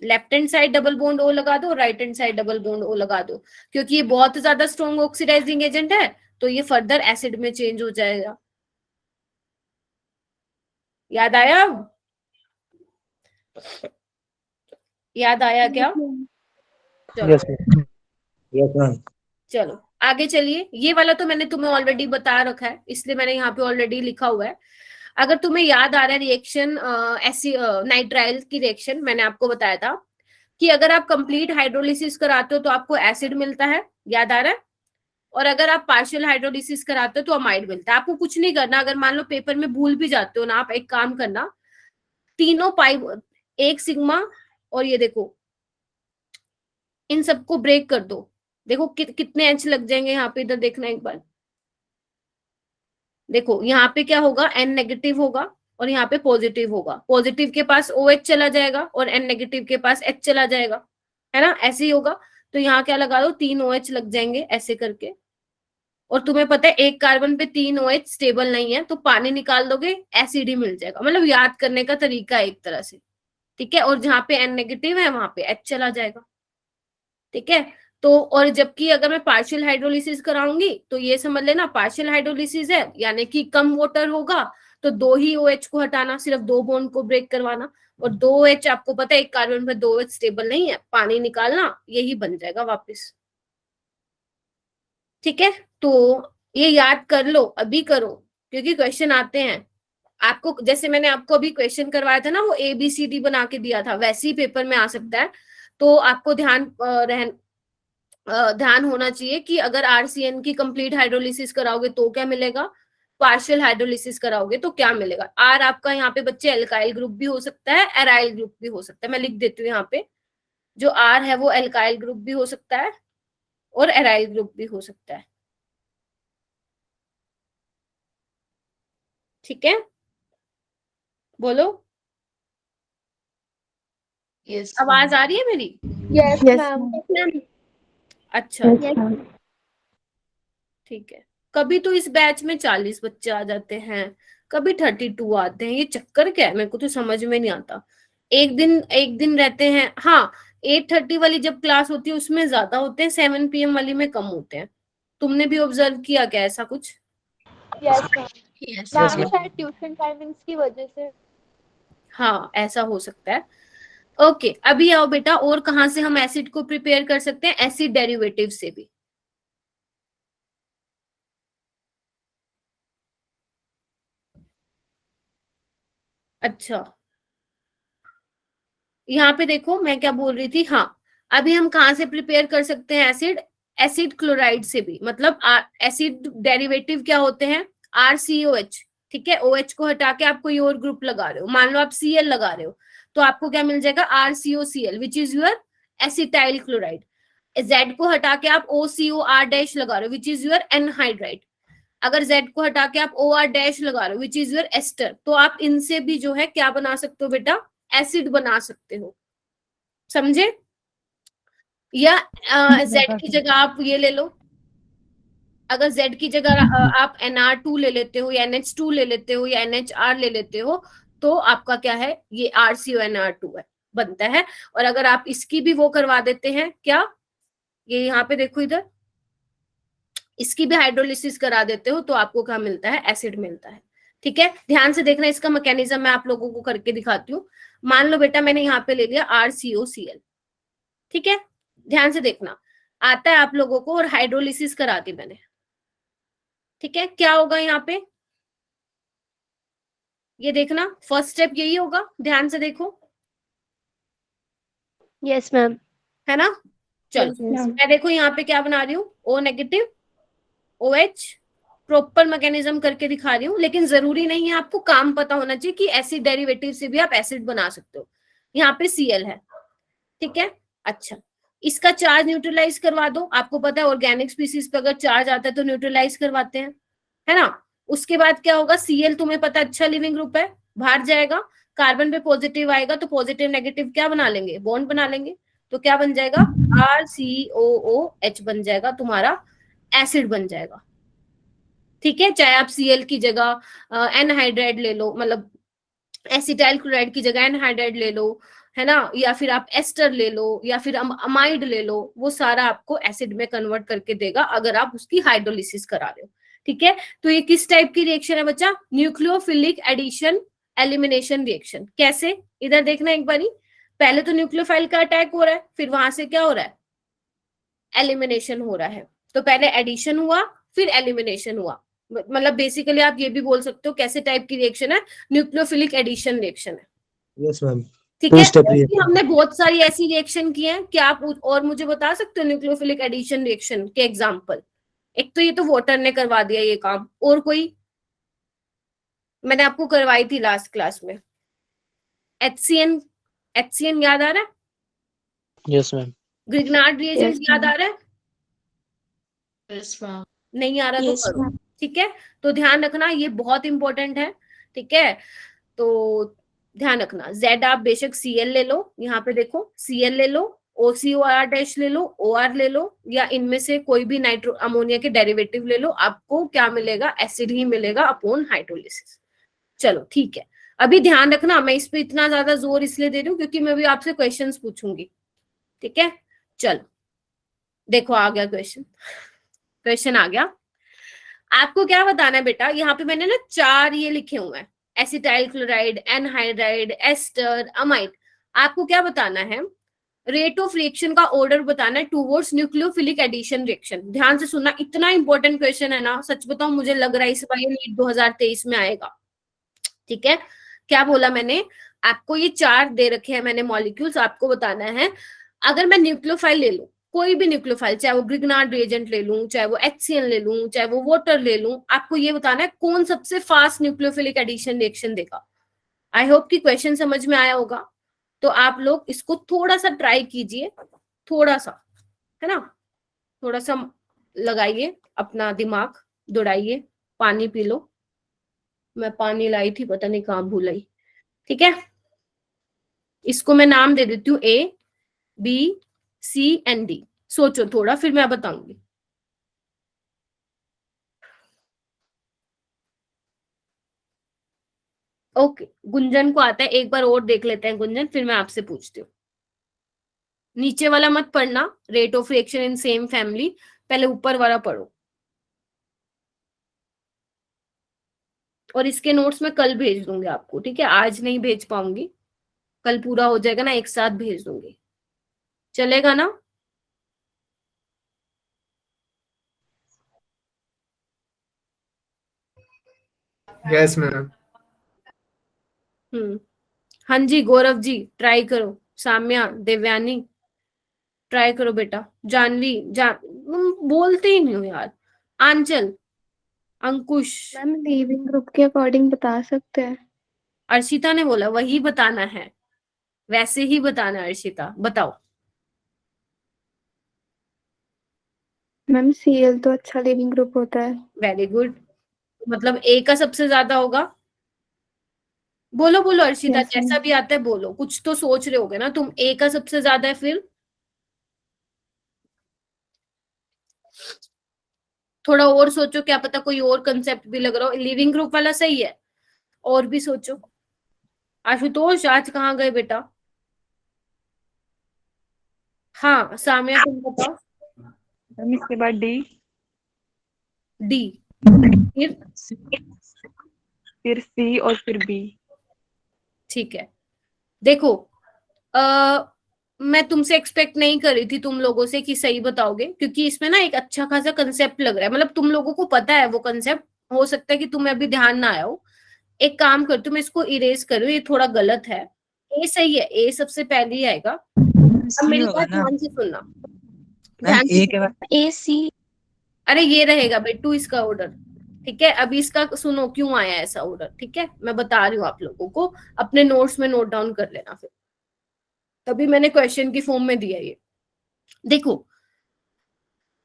left hand side double bond O लगा दो, right hand side double bond O लगा दो, क्योंकि ये बहुत ज्यादा स्ट्रॉन्ग ऑक्सीडाइजिंग एजेंट है, तो ये फर्दर एसिड में चेंज हो जाएगा। याद आया? याद आया क्या? चलो यस मैम। चलो आगे चलिए। ये वाला तो मैंने तुम्हें ऑलरेडी बता रखा है, इसलिए मैंने यहाँ पे ऑलरेडी लिखा हुआ है। अगर तुम्हें याद आ रहा है रिएक्शन, ऐसी नाइट्राइल की रिएक्शन मैंने आपको बताया था कि अगर आप कंप्लीट हाइड्रोलिसिस कराते हो तो आपको एसिड मिलता है, याद आ रहा है? और अगर आप पार्शियल हाइड्रोलिसिस कराते हो तो अमाइड मिलता है। आपको कुछ नहीं करना, अगर मान लो पेपर में भूल भी जाते हो ना, आप एक काम करना, तीनों पाई, एक सिग्मा और ये देखो, इन सबको ब्रेक कर दो। देखो कितने एच लग जाएंगे यहाँ पे, इधर देखना एक बार। देखो यहाँ पे क्या होगा, N नेगेटिव होगा और यहाँ पे पॉजिटिव होगा। पॉजिटिव के पास OH चला जाएगा और N नेगेटिव के पास H चला जाएगा, है ना? ऐसे ही होगा। तो यहाँ क्या लगा दो, 3 OH लग जाएंगे ऐसे करके। और तुम्हें पता है एक कार्बन पे 3 OH स्टेबल नहीं है, तो पानी निकाल दोगे, एसिड ही मिल जाएगा। मतलब याद करने का तरीका है एक तरह से, ठीक है? और जहाँ पे N नेगेटिव है वहां पे H चला जाएगा, ठीक है? तो और जबकि अगर मैं पार्शियल हाइड्रोलिसिस कराऊंगी तो ये समझ लेना पार्शियल हाइड्रोलिसिस है, यानी कि कम वाटर होगा, तो 2 ही OH को हटाना, सिर्फ 2 बॉन्ड को ब्रेक करवाना, और 2 OH आपको पता है एक कार्बन पे 2 OH स्टेबल नहीं है, पानी निकालना, यही बन जाएगा वापस। ठीक है, तो ये याद कर लो, अभी करो, क्योंकि क्वेश्चन आते हैं आपको। जैसे मैंने आपको अभी क्वेश्चन करवाया था ना, वो ABCD बना के दिया था, वैसे ही पेपर में आ सकता है, तो आपको ध्यान ध्यान होना चाहिए कि अगर आरसीएन की कंप्लीट हाइड्रोलिसिस कराओगे तो क्या मिलेगा, पार्शियल हाइड्रोलिसिस कराओगे तो क्या मिलेगा। आर आपका यहाँ पे बच्चे एल्काइल ग्रुप भी हो सकता है, एराइल ग्रुप भी हो सकता है। मैं लिख देती हूँ यहाँ पे, जो आर है वो एल्काइल ग्रुप भी हो सकता है और एराइल ग्रुप भी हो सकता है। ठीक है, बोलो, यस आवाज आ रही है मेरी? Yes Yes, ma'am. अच्छा, यस ठीक है। कभी तो इस बैच में 40 बच्चे आ जाते हैं, कभी 32 आते हैं, ये चक्कर क्या है, मेरे को तो समझ में नहीं आता। एक दिन रहते हैं, हाँ 8:30 वाली जब क्लास होती है उसमें ज्यादा होते हैं, 7 PM वाली में कम होते हैं। तुमने भी ऑब्जर्व किया क्या ऐसा कुछ? Yes ma'am. yes, ma'am ma'am. शायद ट्यूशन टाइमिंग्स की वजह से। हाँ ऐसा हो सकता है। ओके, अभी आओ बेटा, और कहाँ से हम एसिड को प्रिपेयर कर सकते हैं? एसिड डेरिवेटिव से भी। अच्छा, यहाँ पे देखो मैं क्या बोल रही थी, हाँ अभी हम कहाँ से प्रिपेयर कर सकते हैं एसिड? एसिड क्लोराइड से भी। मतलब एसिड डेरिवेटिव क्या होते हैं? RCOH, ठीक है। OH को हटा के आप कोई और ग्रुप लगा रहे हो, मान लो आप Cl लगा रहे हो, तो आपको क्या मिल जाएगा? RCOCl which is your acetyl chloride. Z को हटा के आप OCOR- लगा रहे हो विच इज योर एनहाइड्राइड। अगर Z को हटा के आप OR- लगा रहे हो विच इज योर एस्टर। तो आप इनसे भी जो है क्या बना सकते हो बेटा? एसिड बना सकते हो, समझे? या Z की जगह आप ये ले लो, अगर Z की जगह आप NR2 ले लेते हो या NH2 ले लेते हो या NHR ले लेते हो, तो आपका क्या है? ये RCONR2 है, बनता है। और अगर आप इसकी भी वो करवा देते हैं, क्या ये यहाँ पे देखो इधर, इसकी भी हाइड्रोलिसिस करा देते हो, तो आपको क्या मिलता है? एसिड मिलता है। ठीक है, ध्यान से देखना, इसका मैकेनिज्म मैं आप लोगों को करके दिखाती हूँ। मान लो बेटा मैंने यहाँ पे ले लिया RCOCl, ठीक है, ध्यान से देखना, आता है आप लोगों को, और हाइड्रोलिसिस करा दी मैंने। ठीक है, क्या होगा यहाँ पे? ये देखना, फर्स्ट स्टेप यही होगा, ध्यान से देखो, यस मैम। है ना? चलो, Yes, मैं देखो यहाँ पे क्या बना रही हूँ, O-, OH, प्रॉपर मैकेनिज्म करके दिखा रही हूँ। लेकिन जरूरी नहीं है, आपको काम पता होना चाहिए कि एसिड डेरिवेटिव से भी आप एसिड बना सकते हो। यहाँ पे Cl है, ठीक है। अच्छा, इसका चार्ज न्यूट्रलाइज करवा दो। आपको पता है ऑर्गेनिक स्पीसीज पे अगर चार्ज आता है तो न्यूट्रलाइज करवाते हैं, है ना? उसके बाद क्या होगा? Cl तुम्हें पता अच्छा लिविंग ग्रुप है, बाहर जाएगा, कार्बन पे पॉजिटिव आएगा, तो पॉजिटिव नेगेटिव क्या बना लेंगे? बॉन्ड बना लेंगे। तो क्या बन जाएगा? RCOOH बन जाएगा, तुम्हारा एसिड बन जाएगा। ठीक है, चाहे आप Cl की जगह एनहाइड्राइड ले लो, मतलब एसिटाइल क्लोराइड की जगह एनहाइड्राइड ले लो, है ना, या फिर आप एस्टर ले लो, या फिर अमाइड ले लो, वो सारा आपको एसिड में कन्वर्ट करके देगा अगर आप उसकी हाइड्रोलिसिस करा रहे हो। ठीक है, तो ये किस टाइप की रिएक्शन है बच्चा? Nucleophilic addition elimination reaction. कैसे? इधर देखना एक बारी, पहले तो न्यूक्लियोफाइल का अटैक हो रहा है, फिर वहां से क्या हो रहा है? एलिमिनेशन हो रहा है। तो पहले एडिशन हुआ, फिर एलिमिनेशन हुआ। मतलब बेसिकली आप ये भी बोल सकते हो कैसे टाइप की रिएक्शन है? न्यूक्लियोफिलिक एडिशन रिएक्शन है। Yes ma'am. ठीक टू है, स्टेप ऐसी रिएक्शन। हमने बहुत सारी ऐसी रिएक्शन की हैं। क्या आप और मुझे बता सकते हो न्यूक्लियोफिलिक एडिशन रिएक्शन के एग्जांपल? एक तो ये तो वाटर ने करवा दिया ये काम, और कोई? मैंने आपको करवाई थी लास्ट क्लास में, HCN याद आ रहा है? Yes ma'am. Grignard reagent Yes, याद ma'am. आ रहा है? yes, ma'am. नहीं आ रहा तो Yes, करो। ma'am. ठीक है, तो ध्यान रखना, ये बहुत इंपॉर्टेंट है। ठीक है, तो ध्यान रखना, Z आप बेशक Cl ले लो, यहाँ पे देखो Cl ले लो, OCOR- ले लो, OR ले लो, या इनमें से कोई भी नाइट्रो अमोनिया के डेरिवेटिव ले लो, आपको क्या मिलेगा? एसिड ही मिलेगा अपॉन हाइड्रोलिसिस। चलो ठीक है, अभी ध्यान रखना, मैं इस पे इतना ज्यादा जोर इसलिए दे रही हूँ क्योंकि मैं भी आपसे क्वेश्चंस पूछूंगी। ठीक है, चलो देखो आ गया क्वेश्चन आ गया। आपको क्या बताना है बेटा? यहाँ पे मैंने ना 4 ये लिखे हुए हैं, acetyl chloride, anhydride, ester, amide. आपको क्या बताना है? रेट ऑफ रिएक्शन का ऑर्डर बताना है टूवर्ड्स न्यूक्लियोफिलिक एडिशन रिएक्शन। ध्यान से सुनना, इतना इंपॉर्टेंट क्वेश्चन है ना, सच बताऊं मुझे लग रहा है इस बार ये नीट 2023 में आएगा। ठीक है, क्या बोला मैंने आपको? ये 4 दे रखे हैं मैंने मॉलिक्यूल्स, आपको बताना है अगर मैं न्यूक्लियोफाइल ले लूं, कोई भी न्यूक्लियोफाइल, चाहे वो ग्रिग्नार्ड रिएजेंट ले लूं, चाहे वो HCl ले लूं, चाहे वो वाटर ले लूं, आपको ये बताना है कौन सबसे फास्ट न्यूक्लियोफिलिक एडिशन रिएक्शन देगा। आई होप कि क्वेश्चन समझ में आया होगा। तो आप लोग इसको थोड़ा सा ट्राई कीजिए, थोड़ा सा, है ना, थोड़ा सा लगाइए अपना दिमाग, दौड़ाइए, पानी पी लो। मैं पानी लाई थी, पता नहीं कहाँ भूल आई। ठीक है, इसको मैं नाम दे देती हूँ ABCND। सोचो थोड़ा, फिर मैं बताऊंगी। ओके, गुंजन को आता है, एक बार और देख लेते हैं गुंजन, फिर मैं आपसे पूछती हूँ। नीचे वाला मत पढ़ना, rate of reaction in same family, पहले ऊपर वाला पढ़ो। और इसके नोट्स मैं कल भेज दूंगी आपको, ठीक है, आज नहीं भेज पाऊंगी, कल पूरा हो जाएगा ना, एक साथ भेज दूंगी, चलेगा ना? Yes ma'am. हाँ जी, गौरव जी ट्राई करो, साम्या, देवयानी ट्राई करो बेटा, जानवी, बोलते ही नहीं हो यार, आंचल, अंकुश, मैम लीविंग ग्रुप के अकॉर्डिंग बता सकते हैं। अर्शिता ने बोला वही बताना है, वैसे ही बताना है। अर्शिता बताओ। मैम Cl तो अच्छा लीविंग ग्रुप होता है। वेरी गुड, मतलब A का सबसे ज्यादा होगा। बोलो बोलो अर्शिता, Yes, जैसा ma'am. भी आता है बोलो, कुछ तो सोच रहे होगे ना तुम। A का सबसे ज्यादा है, फिर थोड़ा और सोचो, क्या पता कोई और कंसेप्ट भी लग रहा हो। लिविंग ग्रुप वाला सही है, और भी सोचो। आशुतोष आज कहाँ गए बेटा? हाँ साम्या तुम बताओ। मैम इसके बाद D, फिर C और फिर B। ठीक है, देखो मैं तुमसे एक्सपेक्ट नहीं कर रही थी तुम लोगों से कि सही बताओगे, क्योंकि इसमें ना एक अच्छा खासा कंसेप्ट लग रहा है, मतलब तुम लोगों को पता है वो कंसेप्ट, हो सकता है कि तुम्हें अभी ध्यान ना आया हो। एक काम कर, तुम इसको इरेज करो, ये थोड़ा गलत है। A सही है, A सबसे पहले ही आएगा। अब सी मेरी होगा बात ना ध्यान से सुनना, मैम, ध्यान से ए के बाद सुनना। AC। अरे ये रहेगा बेटू इसका ऑर्डर, ठीक है। अभी इसका सुनो क्यों आया ऐसा ऑर्डर, ठीक है, मैं बता रही हूँ आप लोगों को, अपने नोट्स में नोट डाउन कर लेना फिर, तभी मैंने क्वेश्चन की फॉर्म में दिया ये। देखो,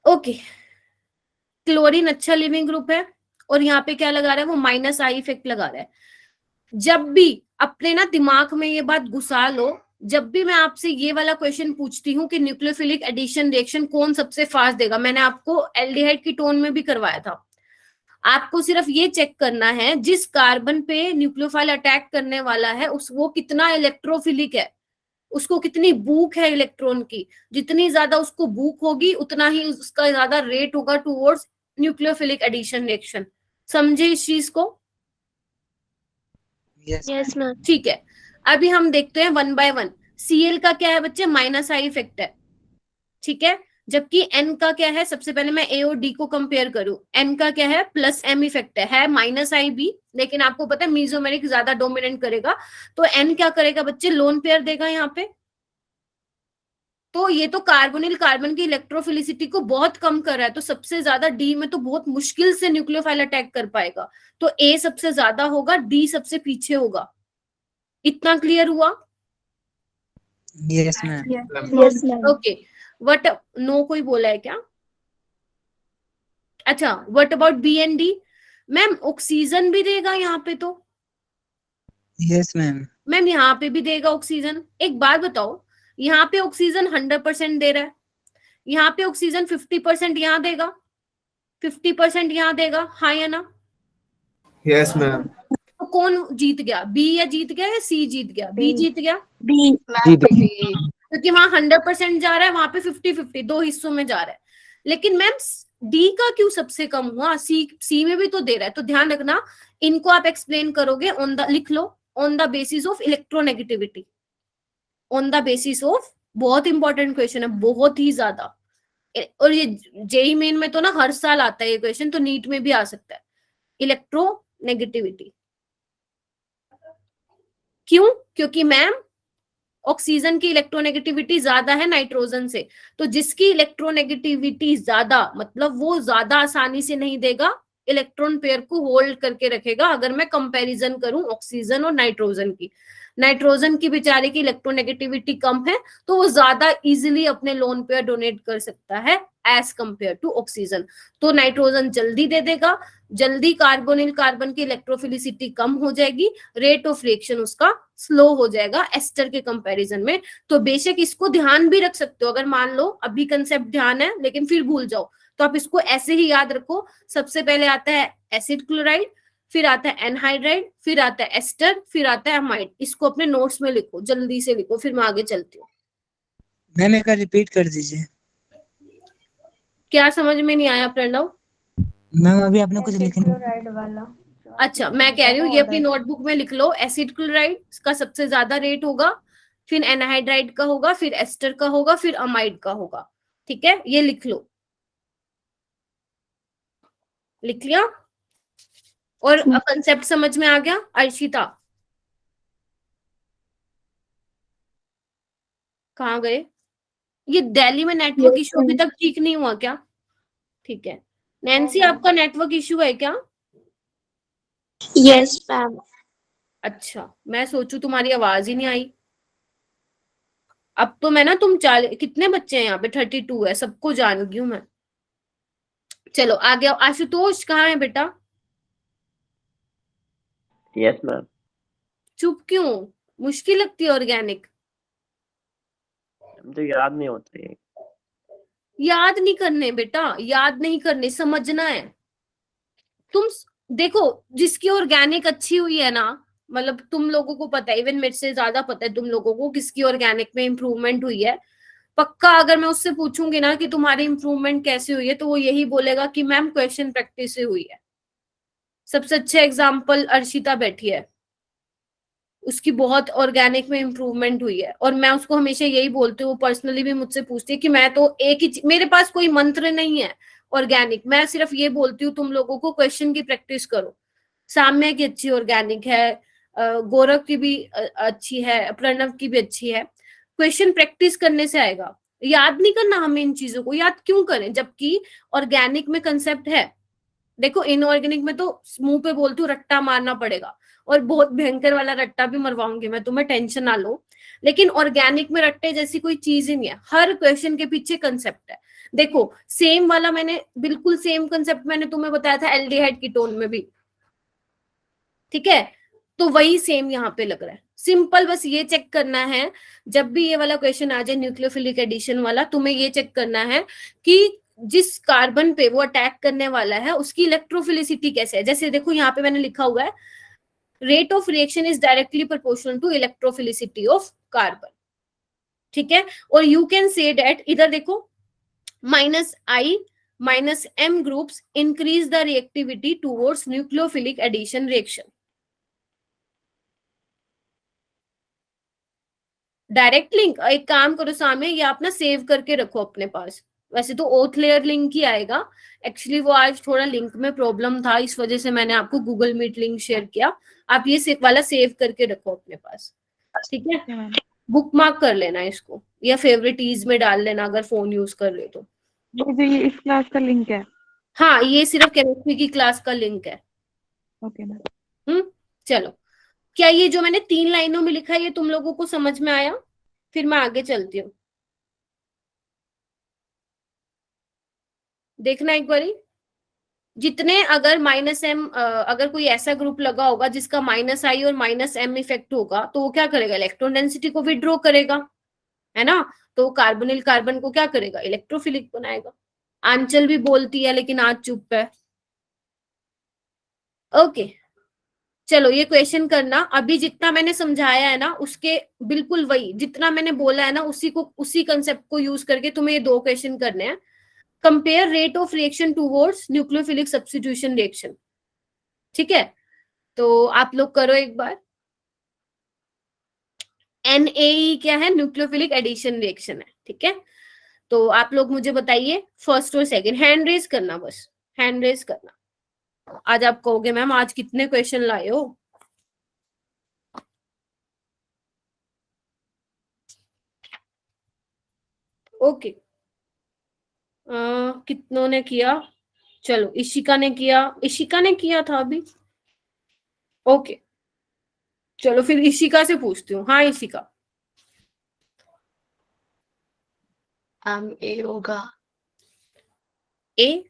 ओके, क्लोरीन अच्छा लिविंग ग्रुप है, और यहाँ पे क्या लगा रहा है वो, माइनस आई इफेक्ट लगा रहा है। जब भी अपने ना दिमाग में ये बात घुसा लो, जब भी मैं आपसे ये वाला क्वेश्चन पूछती हूँ कि न्यूक्लियोफिलिक एडिशन रिएक्शन कौन सबसे फास्ट देगा, मैंने आपको एल्डिहाइड की टोन में भी करवाया था, आपको सिर्फ ये चेक करना है जिस कार्बन पे न्यूक्लियोफाइल अटैक करने वाला है उस वो कितना इलेक्ट्रोफिलिक है, उसको कितनी भूख है इलेक्ट्रॉन की, जितनी ज्यादा उसको भूख होगी उतना ही उसका ज्यादा रेट होगा टुवर्ड्स न्यूक्लियोफिलिक एडिशन रिएक्शन। समझे इस चीज को? Yes ma'am. ठीक है, अभी हम देखते हैं वन बाय वन। Cl का क्या है बच्चे, माइनस आई इफेक्ट है, ठीक है, जबकि N का क्या है, सबसे पहले मैं A और D को कंपेयर करूं, N का क्या है, प्लस M इफेक्ट है माइनस आई बी, लेकिन आपको पता है मीजोमेरिक ज्यादा डोमिनेंट करेगा, तो N क्या करेगा बच्चे, लोन पेयर देगा यहाँ पे। तो ये तो कार्बोनिल कार्बन की इलेक्ट्रोफिलिसिटी को बहुत कम कर रहा है, तो सबसे ज्यादा डी में तो बहुत मुश्किल से न्यूक्लियोफाइल अटैक कर पाएगा, तो ए सबसे ज्यादा होगा, डी सबसे पीछे होगा। इतना क्लियर हुआ? Yes ma'am. Yes, ma'am. Okay, what no कोई बोला है क्या? अच्छा, what about B and D? Ma'am oxygen भी देगा यहाँ पे, तो यस मैम। मैम यहाँ पे भी देगा ऑक्सीजन। एक बात बताओ, यहाँ पे ऑक्सीजन 100% दे रहा है, यहाँ पे ऑक्सीजन 50% यहाँ देगा, 50% यहाँ देगा, हाँ या ना? Yes ma'am. तो कौन जीत गया, बी या जीत गया या सी जीत गया? बी जीत गया, क्योंकि वहां 100% जा रहा है, वहां पे 50-50 दो हिस्सों में जा रहा है। लेकिन मैम डी का क्यों सबसे कम हुआ, सी में भी तो दे रहा है। तो ध्यान रखना, इनको आप एक्सप्लेन करोगे ऑन द, लिख लो, on the basis of electronegativity, on the basis of, बहुत इंपॉर्टेंट क्वेश्चन है, बहुत ही ज्यादा। और ये जेई मेन में तो ना हर साल आता है ये क्वेश्चन, तो नीट में भी आ सकता है, इलेक्ट्रोनेगेटिविटी। क्यों? क्योंकि मैम ऑक्सीजन की इलेक्ट्रोनेगेटिविटी ज्यादा है नाइट्रोजन से, तो जिसकी इलेक्ट्रोनेगेटिविटी ज्यादा मतलब वो ज्यादा आसानी से नहीं देगा, इलेक्ट्रॉन पेयर को होल्ड करके रखेगा। अगर मैं कंपैरिजन करूं ऑक्सीजन और नाइट्रोजन की, नाइट्रोजन की बेचारे की इलेक्ट्रोनेगेटिविटी कम है तो वो ज्यादा इजीली अपने लोन पेयर डोनेट कर सकता है एज कंपेयर टू ऑक्सीजन। तो नाइट्रोजन जल्दी दे देगा, जल्दी कार्बोनिल कार्बन की इलेक्ट्रोफिलिसिटी कम हो जाएगी, रेट ऑफ रिएक्शन उसका स्लो हो जाएगा एस्टर के कंपैरिजन में। तो बेशक इसको ध्यान भी रख सकते हो, अगर मान लो अभी कंसेप्ट ध्यान है लेकिन फिर भूल जाओ तो आप इसको ऐसे ही याद रखो। सबसे पहले आता है एसिड क्लोराइड, फिर आता है एनहाइड्राइड, फिर आता है एस्टर, फिर आता है अमाइड। इसको अपने नोट्स में लिखो, जल्दी से लिखो, फिर मैं आगे चलती हूँ। मैम एक बार रिपीट कर दीजिए। क्या समझ में नहीं आया प्रणव? मैम अभी आपने कुछ लिखा नहीं। क्लोराइड वाला। अच्छा, मैं कह रही हूँ ये अपनी नोटबुक में लिख लो। एसिड क्लोराइड का सबसे ज्यादा रेट होगा, फिर एनहाइड्राइड का होगा, फिर एस्टर का होगा, फिर अमाइड का होगा। ठीक है, ये लिख लो। लिख लिया? और कंसेप्ट समझ में आ गया? अर्शिता कहाँ गए? ये दिल्ली में नेटवर्क इशू अभी तक ठीक नहीं हुआ क्या? ठीक है। नैन्सी आपका नेटवर्क इशू है क्या? Yes ma'am. अच्छा, मैं सोचू तुम्हारी आवाज ही नहीं आई। अब तो मैं ना कितने बच्चे हैं यहाँ पे? 32 है, सबको जान गई हूँ मैं। चलो आगे आओ। आशुतोष कहाँ है बेटा? Yes ma'am. चुप क्यों? मुश्किल लगती है ऑर्गेनिक? मुझे याद नहीं होता ये। याद नहीं करने बेटा, याद नहीं करने, समझना है। तुम देखो, जिसकी ऑर्गेनिक अच्छी हुई है ना, मतलब तुम लोगों को पता है, इवन मेरे से ज्यादा पता है तुम लोगों को किसकी ऑर्गेनिक में इंप्रूवमेंट हुई है। पक्का अगर मैं उससे पूछूंगी ना कि तुम्हारी इंप्रूवमेंट कैसे हुई है, तो वो यही बोलेगा कि मैम क्वेश्चन प्रैक्टिस से हुई है। सबसे अच्छा एग्जाम्पल अर्शिता बैठी है, उसकी बहुत ऑर्गेनिक में इंप्रूवमेंट हुई है। और मैं उसको हमेशा यही बोलती हूँ, पर्सनली भी मुझसे पूछती है कि मैं तो एक ही मेरे पास कोई मंत्र नहीं है ऑर्गेनिक, मैं सिर्फ ये बोलती हूँ तुम लोगों को क्वेश्चन की प्रैक्टिस करो। साम्या की अच्छी ऑर्गेनिक है, गौरव की भी अच्छी है, प्रणव की भी अच्छी है। क्वेश्चन प्रैक्टिस करने से आएगा। याद नहीं करना हमें इन चीजों को, याद क्यों करें जबकि ऑर्गेनिक में कंसेप्ट है। देखो इनऑर्गेनिक में तो मुंह पे बोलती हूँ रट्टा मारना पड़ेगा, और बहुत भयंकर वाला रट्टा भी मरवाऊंगी मैं तुम्हें, टेंशन ना लो। लेकिन ऑर्गेनिक में रट्टे जैसी कोई चीज ही नहीं है, हर क्वेश्चन के पीछे कंसेप्ट है। देखो सेम वाला मैंने बिल्कुल सेम कंसेप्ट मैंने तुम्हें बताया था एल्डिहाइड कीटोन में भी, ठीक है? तो वही सेम यहाँ पे लग रहा है। सिंपल बस ये चेक करना है, जब भी ये वाला क्वेश्चन आ जाए न्यूक्लियोफिलिक एडिशन वाला, तुम्हें ये चेक करना है कि जिस कार्बन पे वो अटैक करने वाला है उसकी इलेक्ट्रोफिलिसिटी कैसे है। जैसे देखो यहाँ पे मैंने लिखा हुआ है rate of reaction is directly proportional to electrophilicity of carbon, ठीक है? और यू कैन से डेट, इधर देखो -I -M groups increase the reactivity towards nucleophilic addition reaction. Direct link, एक काम करो सामने, ये आप ना सेव करके रखो अपने पास। वैसे तो ओथ लेयर लिंक ही आएगा, एक्चुअली वो आज थोड़ा लिंक में प्रॉब्लम था, इस वजह से मैंने आपको गूगल मीट लिंक शेयर किया। आप ये वाला सेव करके रखो अपने पास, ठीक है? बुक मार्क कर लेना इसको, या फेवरेटीज में डाल लेना अगर फोन यूज कर रहे हो तो। ये इस क्लास का लिंक है? हाँ, ये सिर्फ केमिस्ट्री की क्लास का लिंक है। Okay ma'am. चलो, क्या ये जो मैंने 3 लाइनों में लिखा है ये तुम लोगों को समझ में आया? फिर मैं आगे चलती हूँ, देखना एक बारी। जितने अगर -M, अगर कोई ऐसा ग्रुप लगा होगा जिसका -I और -M इफेक्ट होगा, तो वो क्या करेगा? इलेक्ट्रॉन डेंसिटी को विड्रॉ करेगा, है ना? तो कार्बोनिल कार्बन को क्या करेगा? इलेक्ट्रोफिलिक बनाएगा। आंचल भी बोलती है लेकिन आज चुप है। ओके, चलो ये क्वेश्चन करना। अभी जितना मैंने समझाया है ना उसके बिल्कुल वही, जितना मैंने बोला है ना उसी कंसेप्ट को यूज करके तुम्हें ये 2 क्वेश्चन करने हैं। Compare rate of reaction towards nucleophilic substitution reaction, ठीक है? तो आप लोग करो एक बार। NAE क्या है? न्यूक्लियोफिलिक एडिशन रिएक्शन है, ठीक है? तो आप लोग मुझे बताइए फर्स्ट और सेकंड, हैंड रेज करना, बस हैंड रेज करना। आज आप कहोगे मैम आज कितने क्वेश्चन लाए हो। ओके, कितनों ने किया? चलो इशिका ने किया था अभी। ओके, चलो फिर इशिका से पूछती हूँ। हाँ इशिका। ए होगा। ए,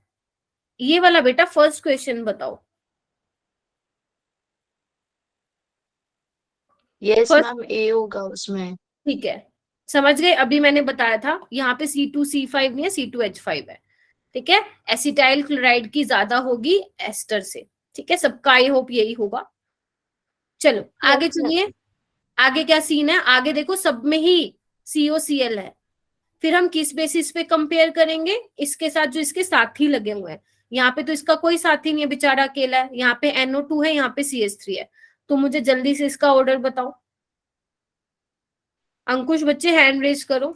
ये वाला बेटा फर्स्ट क्वेश्चन बताओ। यस First- मैम, ए होगा उसमें। ठीक है, समझ गए। अभी मैंने बताया था यहाँ पे C2C5 नहीं है, C2H5 है। ठीक है, एसिटाइल क्लोराइड की ज्यादा होगी एस्टर से। ठीक है, सबका आई होप यही होगा। चलो आगे चलिए, आगे क्या सीन है? आगे देखो, सब में ही COCl है। फिर हम किस बेसिस पे कंपेयर करेंगे? इसके साथ जो इसके साथी लगे हुए हैं। यहाँ पे तो इसका कोई साथी नहीं है, बेचारा अकेला है। यहाँ पे NO2 है, यहाँ पे CH3 है। तो मुझे जल्दी से इसका ऑर्डर बताओ। अंकुश बच्चे हैंड रेज करो।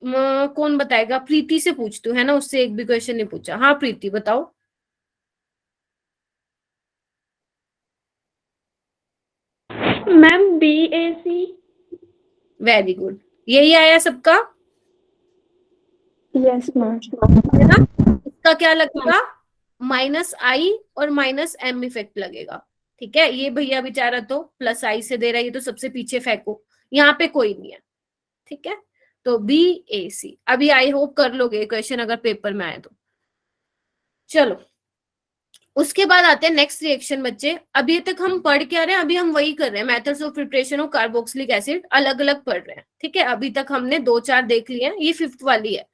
कौन बताएगा? प्रीति से पूछती हूँ, है ना, उससे एक भी क्वेश्चन नहीं पूछा। हाँ प्रीति बताओ। Ma'am BAC। वेरी गुड, यही आया सबका, यस मैम। है ना? इसका क्या लगेगा? -I और -M इफेक्ट लगेगा। ठीक है, ये भैया बेचारा तो +I से दे रहा है, ये तो सबसे पीछे फेंको, यहाँ पे कोई नहीं है। ठीक है, तो BAC। अभी आई होप कर लोगे क्वेश्चन अगर पेपर में आए तो। चलो उसके बाद आते हैं नेक्स्ट रिएक्शन बच्चे। अभी तक हम पढ़ क्या रहे हैं? अभी हम वही कर रहे हैं, methods of preparation of carboxylic acid, अलग अलग पढ़ रहे हैं। ठीक है, अभी तक हमने 2-4 देख लिए हैं, ये 5th वाली है।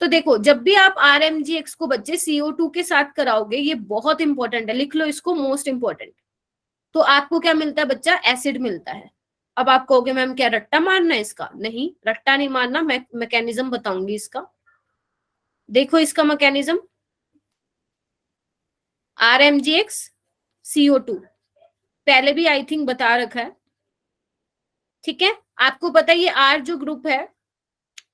तो देखो, जब भी आप RMGX को बच्चे CO2 के साथ कराओगे, ये बहुत इंपॉर्टेंट है, लिख लो इसको, मोस्ट इंपॉर्टेंट। तो आपको क्या मिलता है बच्चा? एसिड मिलता है। अब आप कहोगे मैम क्या रट्टा मारना है इसका? नहीं, रट्टा नहीं मारना, मैं मैकेनिज्म बताऊंगी इसका। देखो इसका मैकेनिज्म, RMGX CO2 पहले भी आई थिंक बता रखा है। ठीक है, आपको पता है ये R जो ग्रुप है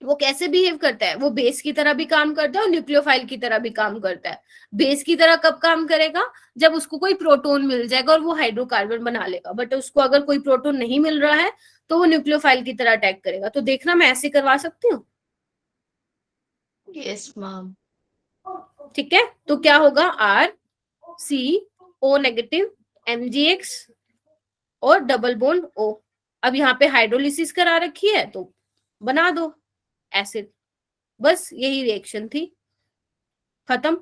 वो कैसे बिहेव करता है? वो बेस की तरह भी काम करता है और न्यूक्लियोफाइल की तरह भी काम करता है। बेस की तरह कब काम करेगा? जब उसको कोई प्रोटॉन मिल जाएगा और वो हाइड्रोकार्बन बना लेगा। बट उसको अगर कोई प्रोटॉन नहीं मिल रहा है तो वो न्यूक्लियोफाइल की तरह अटैक करेगा। तो देखना, मैं ऐसे करवा सकती हूँ। Yes ma'am. ठीक है, तो क्या होगा? RCO नेगेटिव MgX और डबल बॉन्ड O। अब यहाँ पे हाइड्रोलिसिस करा रखी है तो बना दो एसिड। बस यही रिएक्शन थी, खत्म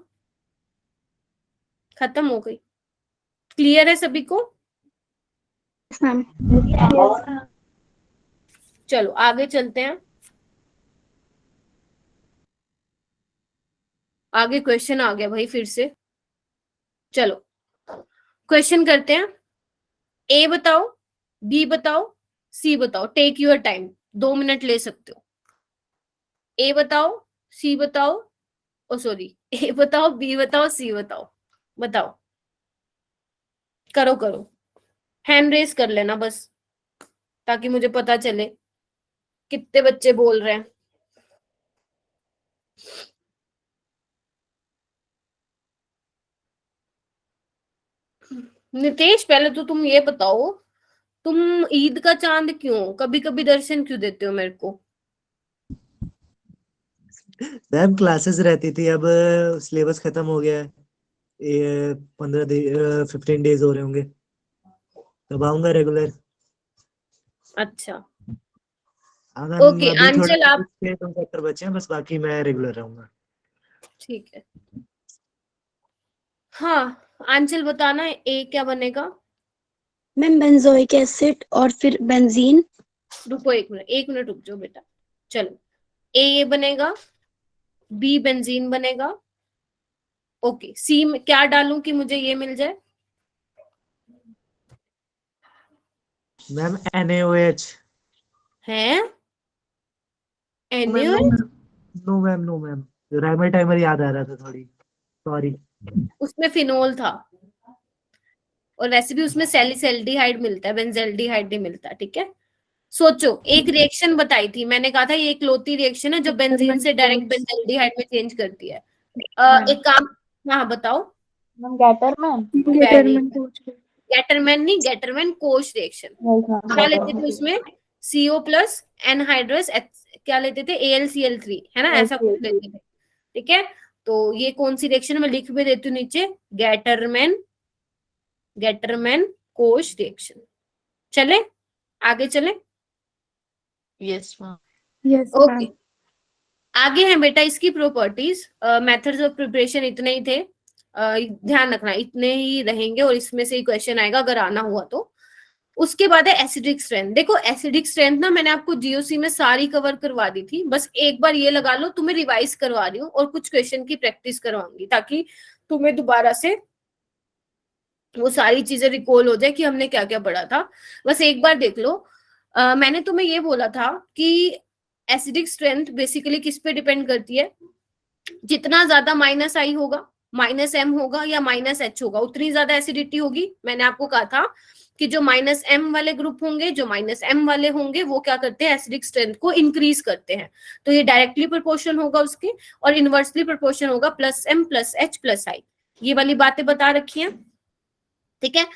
हो गई। क्लियर है सभी को? चलो आगे चलते हैं। आगे क्वेश्चन आ गया भाई फिर से। चलो क्वेश्चन करते हैं। A बताओ, B बताओ, C बताओ। टेक योर टाइम, 2 मिनट ले सकते हो। A बताओ, C बताओ, ओ सॉरी, A बताओ, B बताओ, C बताओ। बताओ, करो, हैंड रेस कर लेना बस, ताकि मुझे पता चले कितने बच्चे बोल रहे हैं। नितेश पहले तो तुम ये बताओ, तुम ईद का चांद क्यों, कभी कभी दर्शन क्यों देते हो मेरे को? मैम क्लासेस रहती थी, अब सिलेबस खत्म हो गया है। ये 15 डेज हो रहे होंगे, तब आऊंगा रेगुलर। अच्छा अगर ओके, अभी थोड़ा आंचल आप, 2 चैप्टर बचे हैं बस, बाकी मैं रेगुलर रहूंगा। ठीक है। हाँ आंचल बताना, ए क्या बनेगा? मैम बेंजोइक एसिड और फिर बेंजीन। रुको 1 मिनट रुक जाओ बेटा। चलो, ए ये बनेगा, बी बेंजीन बनेगा। ओके, सी में क्या डालूं कि मुझे ये मिल जाए? Ma'am NaOH। हैं? Ma'am no ma'am, Reimer Tiemann याद आ रहा था थोड़ी, सॉरी। उसमें फिनोल था, और वैसे भी उसमें सैलिसल्डिहाइड मिलता है, बेंजल्डिहाइड नहीं मिलता। ठीक है, सोचो, एक रिएक्शन बताई थी मैंने, कहा था ये एक लोती रिएक्शन है जो बेंजीन से डायरेक्ट बेंजल्डिहाइड में चेंज करती है। एक काम, हाँ बताओ। गैटरमैन नहीं, गैटरमैन कोश रिएक्शन क्या लेते थे उसमें? CO प्लस एनहाइड्रस क्या लेते थे, AlCl3, है ना, ऐसा कुछ लेते थे। ठीक है, तो ये कौन सी रिएक्शन में लिख भी देती हूँ नीचे, गैटरमैन कोश रिएक्शन। चले आगे चले। यस ओके, आगे है बेटा इसकी प्रॉपर्टीज। मेथड्स ऑफ प्रिपरेशन इतने ही थे, ध्यान रखना इतने ही रहेंगे और इसमें से ही क्वेश्चन आएगा अगर आना हुआ तो। उसके बाद है एसिडिक स्ट्रेंथ। देखो एसिडिक स्ट्रेंथ ना मैंने आपको जीओसी में सारी कवर करवा दी थी, बस एक बार ये लगा लो, तुम्हें रिवाइज करवा रही हूँ और कुछ क्वेश्चन की प्रैक्टिस करवाऊंगी ताकि तुम्हें दोबारा से वो सारी चीजें रिकॉल हो जाए कि हमने क्या क्या पढ़ा था। बस एक बार देख लो। मैंने तुम्हें ये बोला था कि एसिडिक स्ट्रेंथ बेसिकली किस पे डिपेंड करती है, जितना ज्यादा -I होगा, -M होगा या -H होगा, उतनी ज्यादा एसिडिटी होगी। मैंने आपको कहा था कि जो -M वाले ग्रुप होंगे, जो -M वाले होंगे, वो क्या करते हैं, एसिडिक स्ट्रेंथ को इंक्रीज करते हैं। तो ये डायरेक्टली प्रोपोर्शन होगा उसके, और इनवर्सली प्रोपोर्शन होगा +M +H +I। ये वाली बातें बता रखी हैं, ठीक है।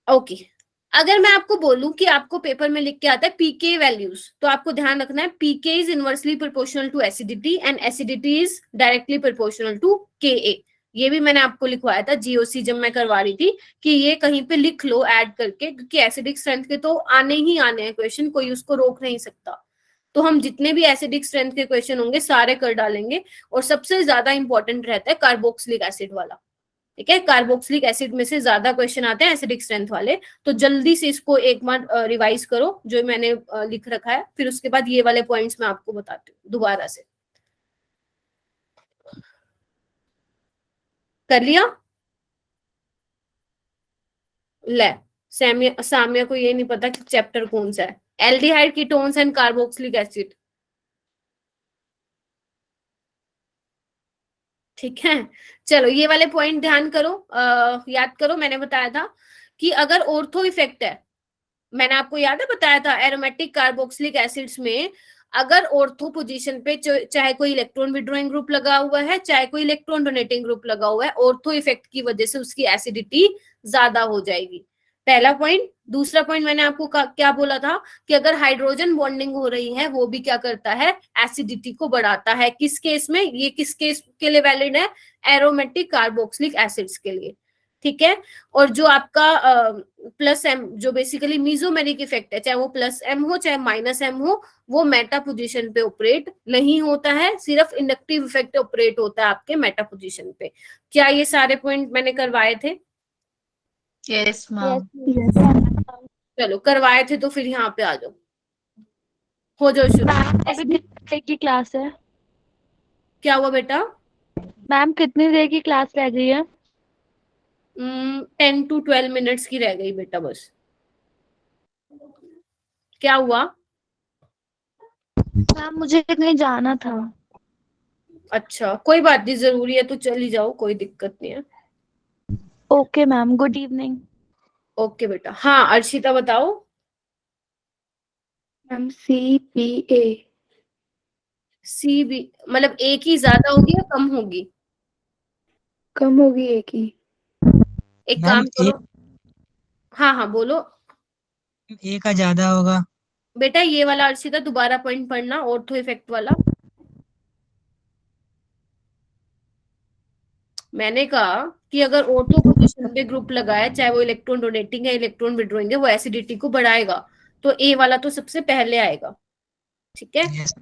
ओके, अगर मैं आपको बोलूं कि आपको पेपर में लिख के आता है पीके वैल्यूज, तो आपको ध्यान रखना है pK is inversely proportional to acidity and acidity is directly proportional to Ka। ये भी मैंने आपको लिखवाया था जीओसी जब मैं करवा रही थी कि ये कहीं पे लिख लो ऐड करके, क्योंकि एसिडिक स्ट्रेंथ के तो आने ही आने हैं क्वेश्चन, कोई उसको रोक नहीं सकता। तो हम जितने भी एसिडिक स्ट्रेंथ के क्वेश्चन होंगे सारे कर डालेंगे, और सबसे ज्यादा इंपॉर्टेंट रहता है कार्बोक्सिलिक एसिड वाला। ठीक है, कार्बोक्सिलिक एसिड में से ज्यादा क्वेश्चन आते हैं एसिडिक स्ट्रेंथ वाले। तो जल्दी से इसको एक बार रिवाइज करो जो मैंने लिख रखा है, फिर उसके बाद ये वाले पॉइंट्स मैं आपको बताती हूँ दोबारा से। कर लिया? ले, सामिया को ये नहीं पता कि चैप्टर कौन सा है, aldehyde ketones and carboxylic acid. ठीक है, चलो ये वाले पॉइंट ध्यान करो, याद करो। मैंने बताया था कि अगर ऑर्थो इफेक्ट है, मैंने आपको याद है बताया था एरोमेटिक कार्बोक्सिलिक एसिड्स में अगर ऑर्थो पोजीशन पे चाहे कोई इलेक्ट्रॉन विड्रॉइंग ग्रुप लगा हुआ है, चाहे कोई इलेक्ट्रॉन डोनेटिंग ग्रुप लगा हुआ है, ऑर्थो इफेक्ट की वजह से उसकी एसिडिटी ज्यादा हो जाएगी। पहला पॉइंट। दूसरा पॉइंट मैंने आपको क्या बोला था कि अगर हाइड्रोजन बॉन्डिंग हो रही है वो भी क्या करता है, एसिडिटी को बढ़ाता है। किस केस में? ये किस केस के लिए वैलिड है? एरोमेटिक कार्बोक्सिलिक एसिड्स के लिए। ठीक है, और जो आपका +M जो बेसिकली मीजोमेरिक इफेक्ट है, चाहे वो +M हो चाहे -M हो, वो मेटा पोजीशन पे ऑपरेट नहीं होता है, सिर्फ इंडक्टिव इफेक्ट ऑपरेट होता है आपके मेटा पोजीशन पे। क्या ये सारे पॉइंट मैंने करवाए थे? Yes ma'am. चलो करवाए थे तो फिर यहाँ पे आ जाओ, हो जाओ शुरू। अभी कितनी देर की क्लास है? क्या हुआ बेटा? मैम कितनी देर की क्लास रह गई है? 10 to 12 मिनट्स की रह गई बेटा बस। क्या हुआ? मैम मुझे कहीं जाना था। अच्छा कोई बात नहीं, जरूरी है तो चली जाओ, कोई दिक्कत नहीं है। Okay ma'am, good evening. Okay बेटा। हाँ अर्शिता बताओ। Ma'am CPA। CB मतलब A की ज्यादा होगी या कम होगी? कम होगी एक ही। एक मैम, काम करो। हाँ हाँ बोलो A का ज्यादा होगा। बेटा। ये वाला अर्शिता दोबारा पॉइंट पढ़ना, ऑर्थो इफेक्ट वाला। मैंने कहा कि अगर ऑर्थो पोजीशन पे ग्रुप लगा है, चाहे वो इलेक्ट्रॉन डोनेटिंग है इलेक्ट्रॉन विड्रॉइंग है, वो एसिडिटी को बढ़ाएगा। तो A वाला तो सबसे पहले आएगा। ठीक है, Yes.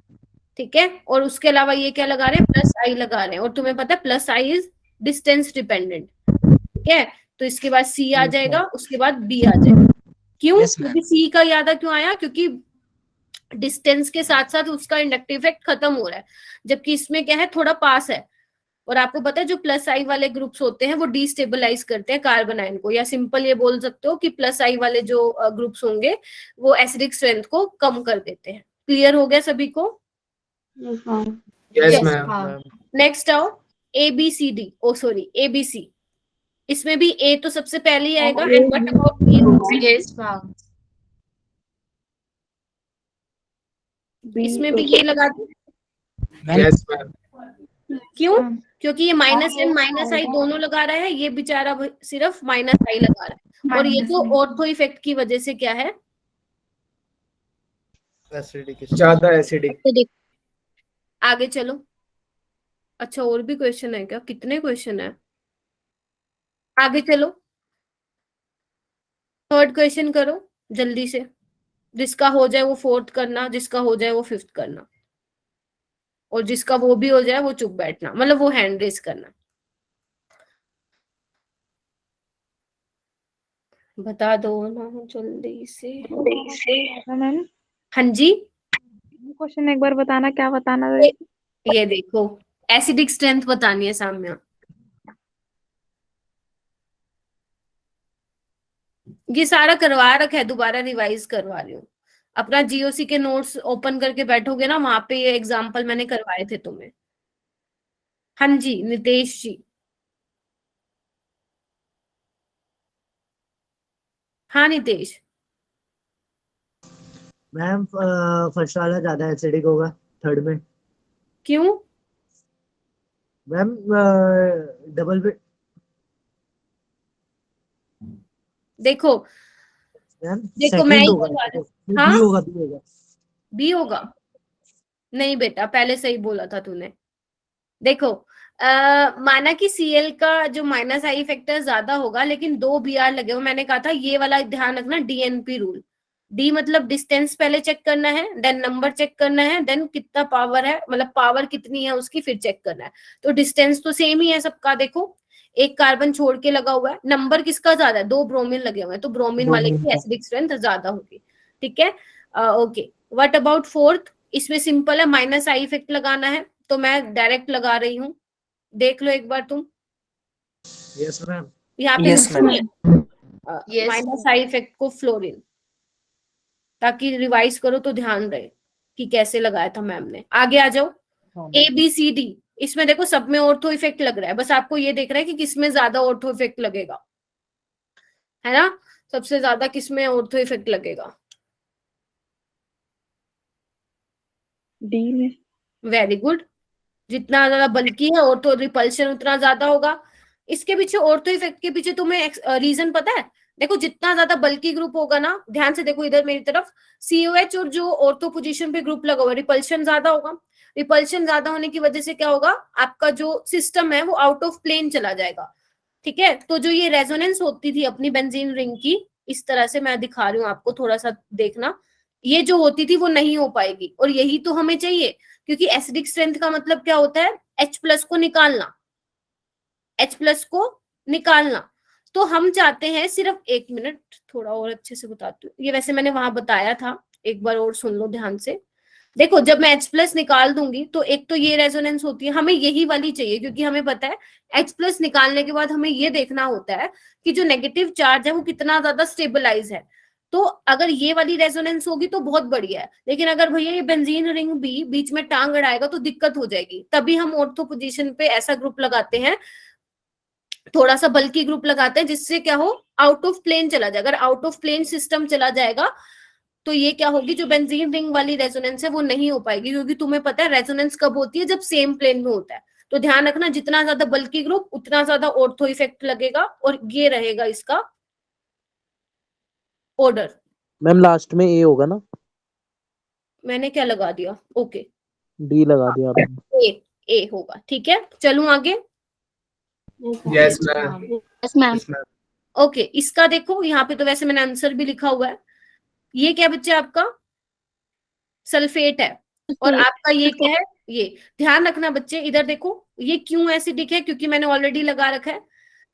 ठीक है। और उसके अलावा ये क्या लगा रहे हैं, +I लगा रहे हैं, और तुम्हें पता है +I इज डिस्टेंस डिपेंडेंट। ठीक है, तो इसके बाद C आ जाएगा, उसके बाद B आ जाएगा। क्यों? Yes, ma'am. क्योंकि C का याद क्यों आया? क्योंकि डिस्टेंस के साथ साथ उसका इंडक्टिव इफेक्ट खत्म हो रहा है, जबकि इसमें क्या है, थोड़ा पास है। और आपको पता है जो +I वाले ग्रुप्स होते हैं वो डिस्टेबलाइज करते हैं कार्बन आयन को, या सिंपल ये बोल सकते हो कि +I वाले जो ग्रुप्स होंगे वो एसिडिक स्ट्रेंथ को कम कर देते हैं। क्लियर हो गया सभी को? Yes ma'am. नेक्स्ट आओ ABCD, ओ सॉरी ABC। इसमें भी A तो सबसे पहले ही आएगा। And what about B? Yes ma'am. इसमें भी ये लगा दो। Ma'am, yes ma'am. क्यों? क्योंकि ये -M -I दोनों लगा रहा है, ये बेचारा सिर्फ -I लगा रहा है। और ये तो ऑर्थो इफेक्ट की वजह से क्या है, एसिडिक ज्यादा एसिडिक। तो देखो आगे चलो। अच्छा और भी क्वेश्चन है क्या? कितने क्वेश्चन है? आगे चलो, थर्ड क्वेश्चन करो जल्दी से। जिसका हो जाए वो फोर्थ करना, जिसका हो जाए वो फिफ्थ करना, और जिसका वो भी हो जाए वो चुप बैठना, मतलब वो हैंड रेस करना। बता दो ना जल्दी से। मैम हाँ जी, क्वेश्चन एक बार बताना, क्या बताना था? ये देखो एसिडिक स्ट्रेंथ बतानी है साम्या। ये सारा करवा रखा है, दोबारा रिवाइज करवा रही हूँ। अपना जीओसी के नोट्स ओपन करके बैठोगे ना, वहां पे ये एग्जाम्पल मैंने करवाए थे तुम्हें। हाँ जी नितेश जी। हाँ नितेश। मैम फर्स्ट वाला ज्यादा एसिडिक होगा थर्ड में। क्यों? मैम डबल पे देखो मैम देखो मैं सेकंड ही होगा, करवा रही हूँ। बी हाँ होगा, बी होगा। बी होगा। नहीं बेटा पहले सही बोला था तूने। देखो माना कि सीएल का जो माइनस आई फैक्टर ज्यादा होगा, लेकिन 2 बीआर लगे हो। मैंने कहा था ये वाला ध्यान रखना, डीएनपी रूल। डी मतलब डिस्टेंस पहले चेक करना है, देन नंबर चेक करना है, देन कितना पावर है, मतलब पावर कितनी है उसकी, फिर चेक करना है। तो डिस्टेंस तो सेम ही है सबका। देखो एक कार्बन छोड़ के लगा हुआ है, नंबर किसका ज्यादा है? 2 ब्रोमीन लगे हुए हैं, तो ब्रोमीन वाले ब्रोमीन की का। एसिडिक स्ट्रेंथ ज्यादा होगी। ठीक है ओके। What about fourth? इसमें सिंपल है, माइनस आई इफेक्ट लगाना है, तो मैं डायरेक्ट लगा रही हूँ। देख लो एक बार तुम, यस मैम। यहाँ पे yes ma'am. Minus I effect को फ्लोरीन, ताकि रिवाइज करो तो ध्यान रहे कि कैसे लगाया था मैम ने। आगे आ जाओ। ए बी सी डी, इसमें देखो सब में ऑर्थो इफेक्ट लग रहा है, बस आपको ये देख रहा है कि किसमें ज्यादा ऑर्थो इफेक्ट लगेगा, है ना? सबसे ज्यादा किसमें ऑर्थो इफेक्ट लगेगा? डी में। Very good. जितना ज्यादा बल्कि है ऑर्थो रिपल्शन उतना ज्यादा होगा। इसके पीछे ऑर्थो इफेक्ट के पीछे तुम्हें रीजन पता है? देखो जितना ज्यादा बल्कि ग्रुप होगा ना, ध्यान से देखो इधर मेरी तरफ, सीओएच और जो ऑर्थो पोजीशन पे ग्रुप लगा हुआ, रिपल्शन ज्यादा होगा। रिपल्शन ज्यादा होने की वजह से क्या होगा? आपका जो सिस्टम है वो आउट ऑफ प्लेन चला जाएगा। ठीक है, तो जो ये रेजोनेंस होती थी अपनी बेंजीन रिंग की, इस तरह से मैं दिखा रही हूँ आपको, थोड़ा सा देखना, ये जो होती थी वो नहीं हो पाएगी, और यही तो हमें चाहिए। क्योंकि एसिडिक स्ट्रेंथ का मतलब क्या होता है? H प्लस को निकालना, H प्लस को निकालना। तो हम चाहते हैं सिर्फ, एक मिनट थोड़ा और अच्छे से बताती हूँ, ये वैसे मैंने वहां बताया था, एक बार और सुन लो ध्यान से। देखो जब मैं H प्लस निकाल दूंगी तो एक तो ये रेजोनेंस होती है, हमें यही वाली चाहिए, क्योंकि हमें पता है H प्लस निकालने के बाद हमें ये देखना होता है कि जो नेगेटिव चार्ज है वो कितना ज्यादा स्टेबलाइज है। तो अगर ये वाली रेजोनेंस होगी तो बहुत बढ़िया है, लेकिन अगर भैया ये बेंजीन रिंग भी बीच में टांग अड़ाएगा तो दिक्कत हो जाएगी। तभी हम ऑर्थो पोजीशन पे ऐसा ग्रुप लगाते हैं, थोड़ा सा बल्कि ग्रुप लगाते हैं, जिससे क्या हो, आउट ऑफ प्लेन चला जाए। अगर आउट ऑफ प्लेन सिस्टम चला जाएगा तो ये क्या होगी, जो बेंजीन रिंग वाली रेजोनेंस है वो नहीं हो पाएगी, क्योंकि तुम्हें पता है रेजोनेंस कब होती है? जब सेम प्लेन में होता है। तो ध्यान रखना, जितना ज्यादा बल्कि ग्रुप उतना ज्यादा ऑर्थो इफेक्ट लगेगा, और ये रहेगा इसका ऑर्डर। मैम लास्ट में ए होगा ना? मैंने क्या लगा दिया? ओके डी लगा दिया आपने। ए होगा। ठीक है चलूं आगे। Yes ma'am. Yes ma'am. Okay इसका देखो, यहाँ पे तो वैसे मैंने आंसर भी लिखा हुआ है। ये क्या बच्चे आपका सल्फेट है, और आपका ये क्या है? ये ध्यान रखना बच्चे, इधर देखो ये क्यों एसिडिक है, क्योंकि मैंने ऑलरेडी लगा रखा है।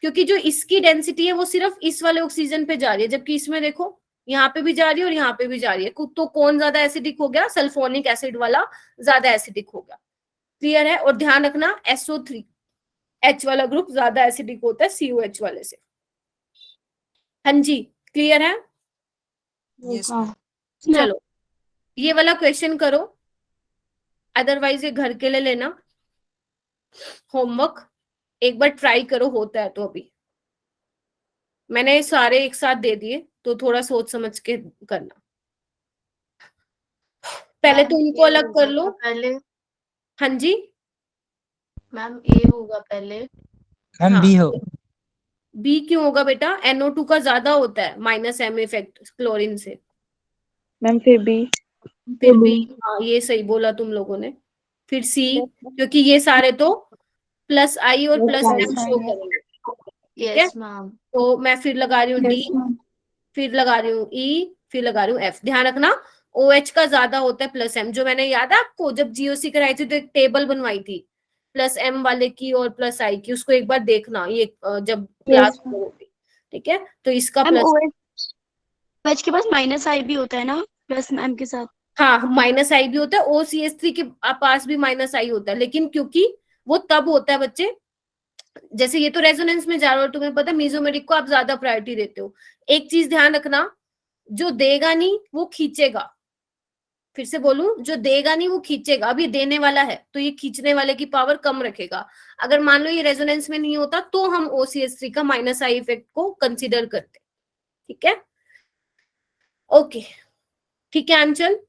क्योंकि जो इसकी डेंसिटी है वो सिर्फ इस वाले ऑक्सीजन पे जा रही है, जबकि इसमें देखो यहाँ पे भी जा रही है और यहाँ पे भी जा रही है। तो कौन ज्यादा एसिडिक हो गया? सल्फोनिक एसिड वाला ज्यादा एसिडिक हो गया। क्लियर है? और ध्यान रखना SO3 H वाला ग्रुप ज्यादा एसिडिक होता है COH वाले से। हाँ जी क्लियर है? Yes ma'am. चलो ये वाला क्वेश्चन करो, अदरवाइज ये घर के लिए लेना होमवर्क, एक बार ट्राई करो होता है तो। अभी मैंने सारे एक साथ दे दिए, तो थोड़ा सोच समझ के करना। पहले तो इनको अलग कर लो। पहले हाँ जी मैम ए होगा पहले। मैम हाँ बी हो। बी क्यों होगा बेटा? NO2 का ज्यादा होता है माइनस M इफेक्ट क्लोरीन से। मैम फिर बी। फिर बी, हाँ ये सही बोला तुम लोगों ने, फिर सी, क्योंकि ये सारे तो प्लस आई और प्लस एम शो करेंगे। ठीक है, यस मैम। तो मैं फिर लगा रही हूँ डी, फिर लगा रही हूँ ई, फिर लगा रही हूँ एफ। ध्यान रखना OH का ज्यादा होता है प्लस एम, जो मैंने याद है आपको जब GOC कराई थी तो एक टेबल बनवाई थी प्लस एम वाले की और प्लस आई की, उसको एक बार देखना ये जब क्लास होगी। ठीक है, तो इसका मैम प्लस, OH के पास माइनस आई भी होता है ना प्लस एम के साथ? हाँ माइनस आई भी होता है, OCH3 के पास भी माइनस आई होता है, लेकिन क्योंकि वो तब होता है बच्चे, जैसे ये तो रेजोनेंस में जा रहा है, तुम्हें पता है मेसोमेरिक को आप ज्यादा प्रायोरिटी देते हो। एक चीज ध्यान रखना, जो देगा नहीं वो खींचेगा। फिर से बोलूं, जो देगा नहीं वो खींचेगा। अब ये देने वाला है तो ये खींचने वाले की पावर कम रखेगा। अगर मान लो ये रेजोनेंस में नहीं होता तो हम OCH3 का माइनस आई इफेक्ट को कंसीडर करते। ठीक है, ओके, ठीक है अंचल।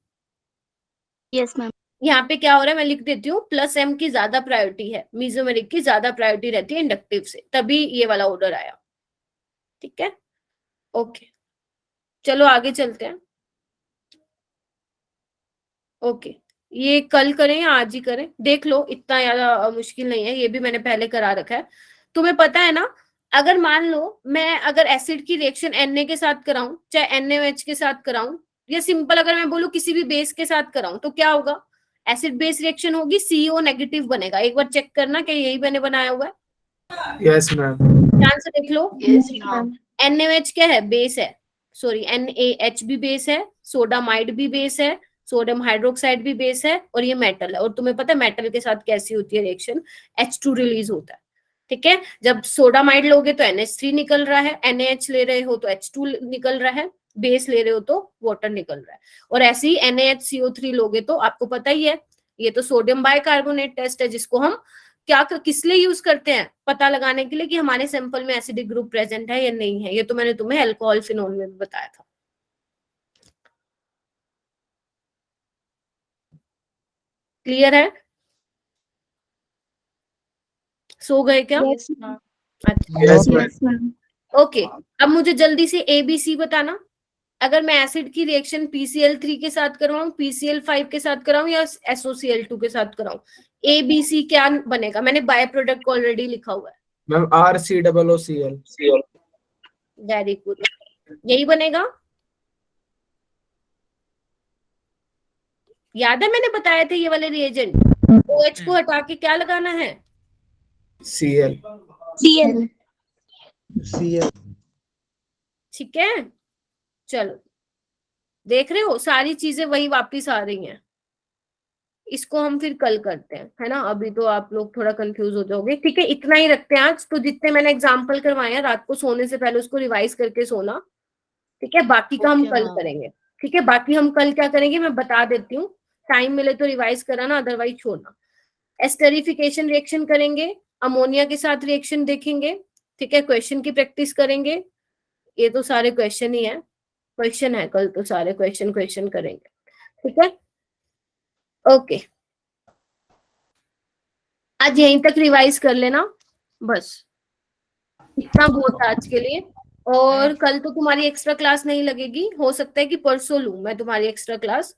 Yes ma'am. यहाँ पे क्या हो रहा है मैं लिख देती हूँ, प्लस एम की ज्यादा प्रायोरिटी है, मेसोमेरिक की ज्यादा प्रायोरिटी रहती है इंडक्टिव से, तभी ये वाला ऑर्डर आया। ठीक है, ओके, चलो आगे चलते हैं। ओके, ये कल करें या आज ही करें, देख लो, इतना ज्यादा मुश्किल नहीं है, ये भी मैंने पहले करा रखा है। तुम्हें पता है ना, अगर मान लो मैं अगर एसिड की रिएक्शन Na के साथ कराऊं, चाहे NaOH के साथ कराऊं, या सिंपल अगर मैं बोलूं किसी भी बेस के साथ कराऊं, तो क्या होगा? एसिड बेस रिएक्शन होगी, CO नेगेटिव बनेगा। एक बार चेक करना कि यही मैंने बनाया हुआ है। Yes ma'am. ध्यान से देख लो, यस मैम। NaOH क्या है? बेस है, सॉरी NaH भी बेस है, सोडामाइड भी बेस है, सोडियम हाइड्रोक्साइड भी बेस है, और ये मेटल है। और तुम्हें पता है मेटल के साथ कैसी होती है रिएक्शन? H2 रिलीज होता है। ठीक है, जब सोडामाइड लोगे तो NH3 निकल रहा है, NaH ले रहे हो तो H2 निकल रहा है, बेस ले रहे हो तो वाटर निकल रहा है। और ऐसे ही NaHCO3 लोगे तो आपको पता ही है, ये तो सोडियम बाइकार्बोनेट टेस्ट है, जिसको हम क्या किस लिए यूज करते हैं? पता लगाने के लिए कि हमारे सैंपल में एसिडिक ग्रुप प्रेजेंट है या नहीं है। ये तो मैंने तुम्हें अल्कोहल फिनोल में भी बताया था। क्लियर है? सो गए क्या? Yes ma'am. अच्छा, यस मैम। ओके, अब मुझे जल्दी से ABC बताना। अगर मैं एसिड की रिएक्शन PCl3 के साथ करवाऊं, PCl5 के साथ कराऊं, या SOCl2 के साथ कराऊं, ABC क्या बनेगा? मैंने बाय प्रोडक्ट को ऑलरेडी लिखा हुआ है। Ma'am RCOOCl। वेरी गुड, यही बनेगा। याद है मैंने बताए थे ये वाले रिएजेंट, OH को हटा के क्या लगाना है? Cl। Cl। Cl। ठीक है, चलो देख रहे हो सारी चीजें वही वापस आ रही हैं। इसको हम फिर कल करते हैं, है ना? अभी तो आप लोग थोड़ा कंफ्यूज हो जाओगे। ठीक है, इतना ही रखते हैं आज। तो जितने मैंने एग्जाम्पल करवाए हैं, रात को सोने से पहले उसको रिवाइज करके सोना। ठीक है, बाकी का हम कल करेंगे। ठीक है, बाकी हम कल क्या करेंगे मैं बता देती हूँ, टाइम मिले तो रिवाइज कराना, अदरवाइज छोड़ना। एस्टरिफिकेशन रिएक्शन करेंगे, अमोनिया के साथ रिएक्शन देखेंगे। ठीक है, क्वेश्चन की प्रैक्टिस करेंगे। ये तो सारे क्वेश्चन ही है, क्वेश्चन है कल तो सारे क्वेश्चन करेंगे। ठीक है, ओके, आज यहीं तक रिवाइज कर लेना, बस इतना बहुत आज के लिए। और कल तो तुम्हारी एक्स्ट्रा क्लास नहीं लगेगी, हो सकता है कि परसों लूं मैं तुम्हारी एक्स्ट्रा क्लास,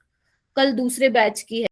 कल दूसरे बैच की है।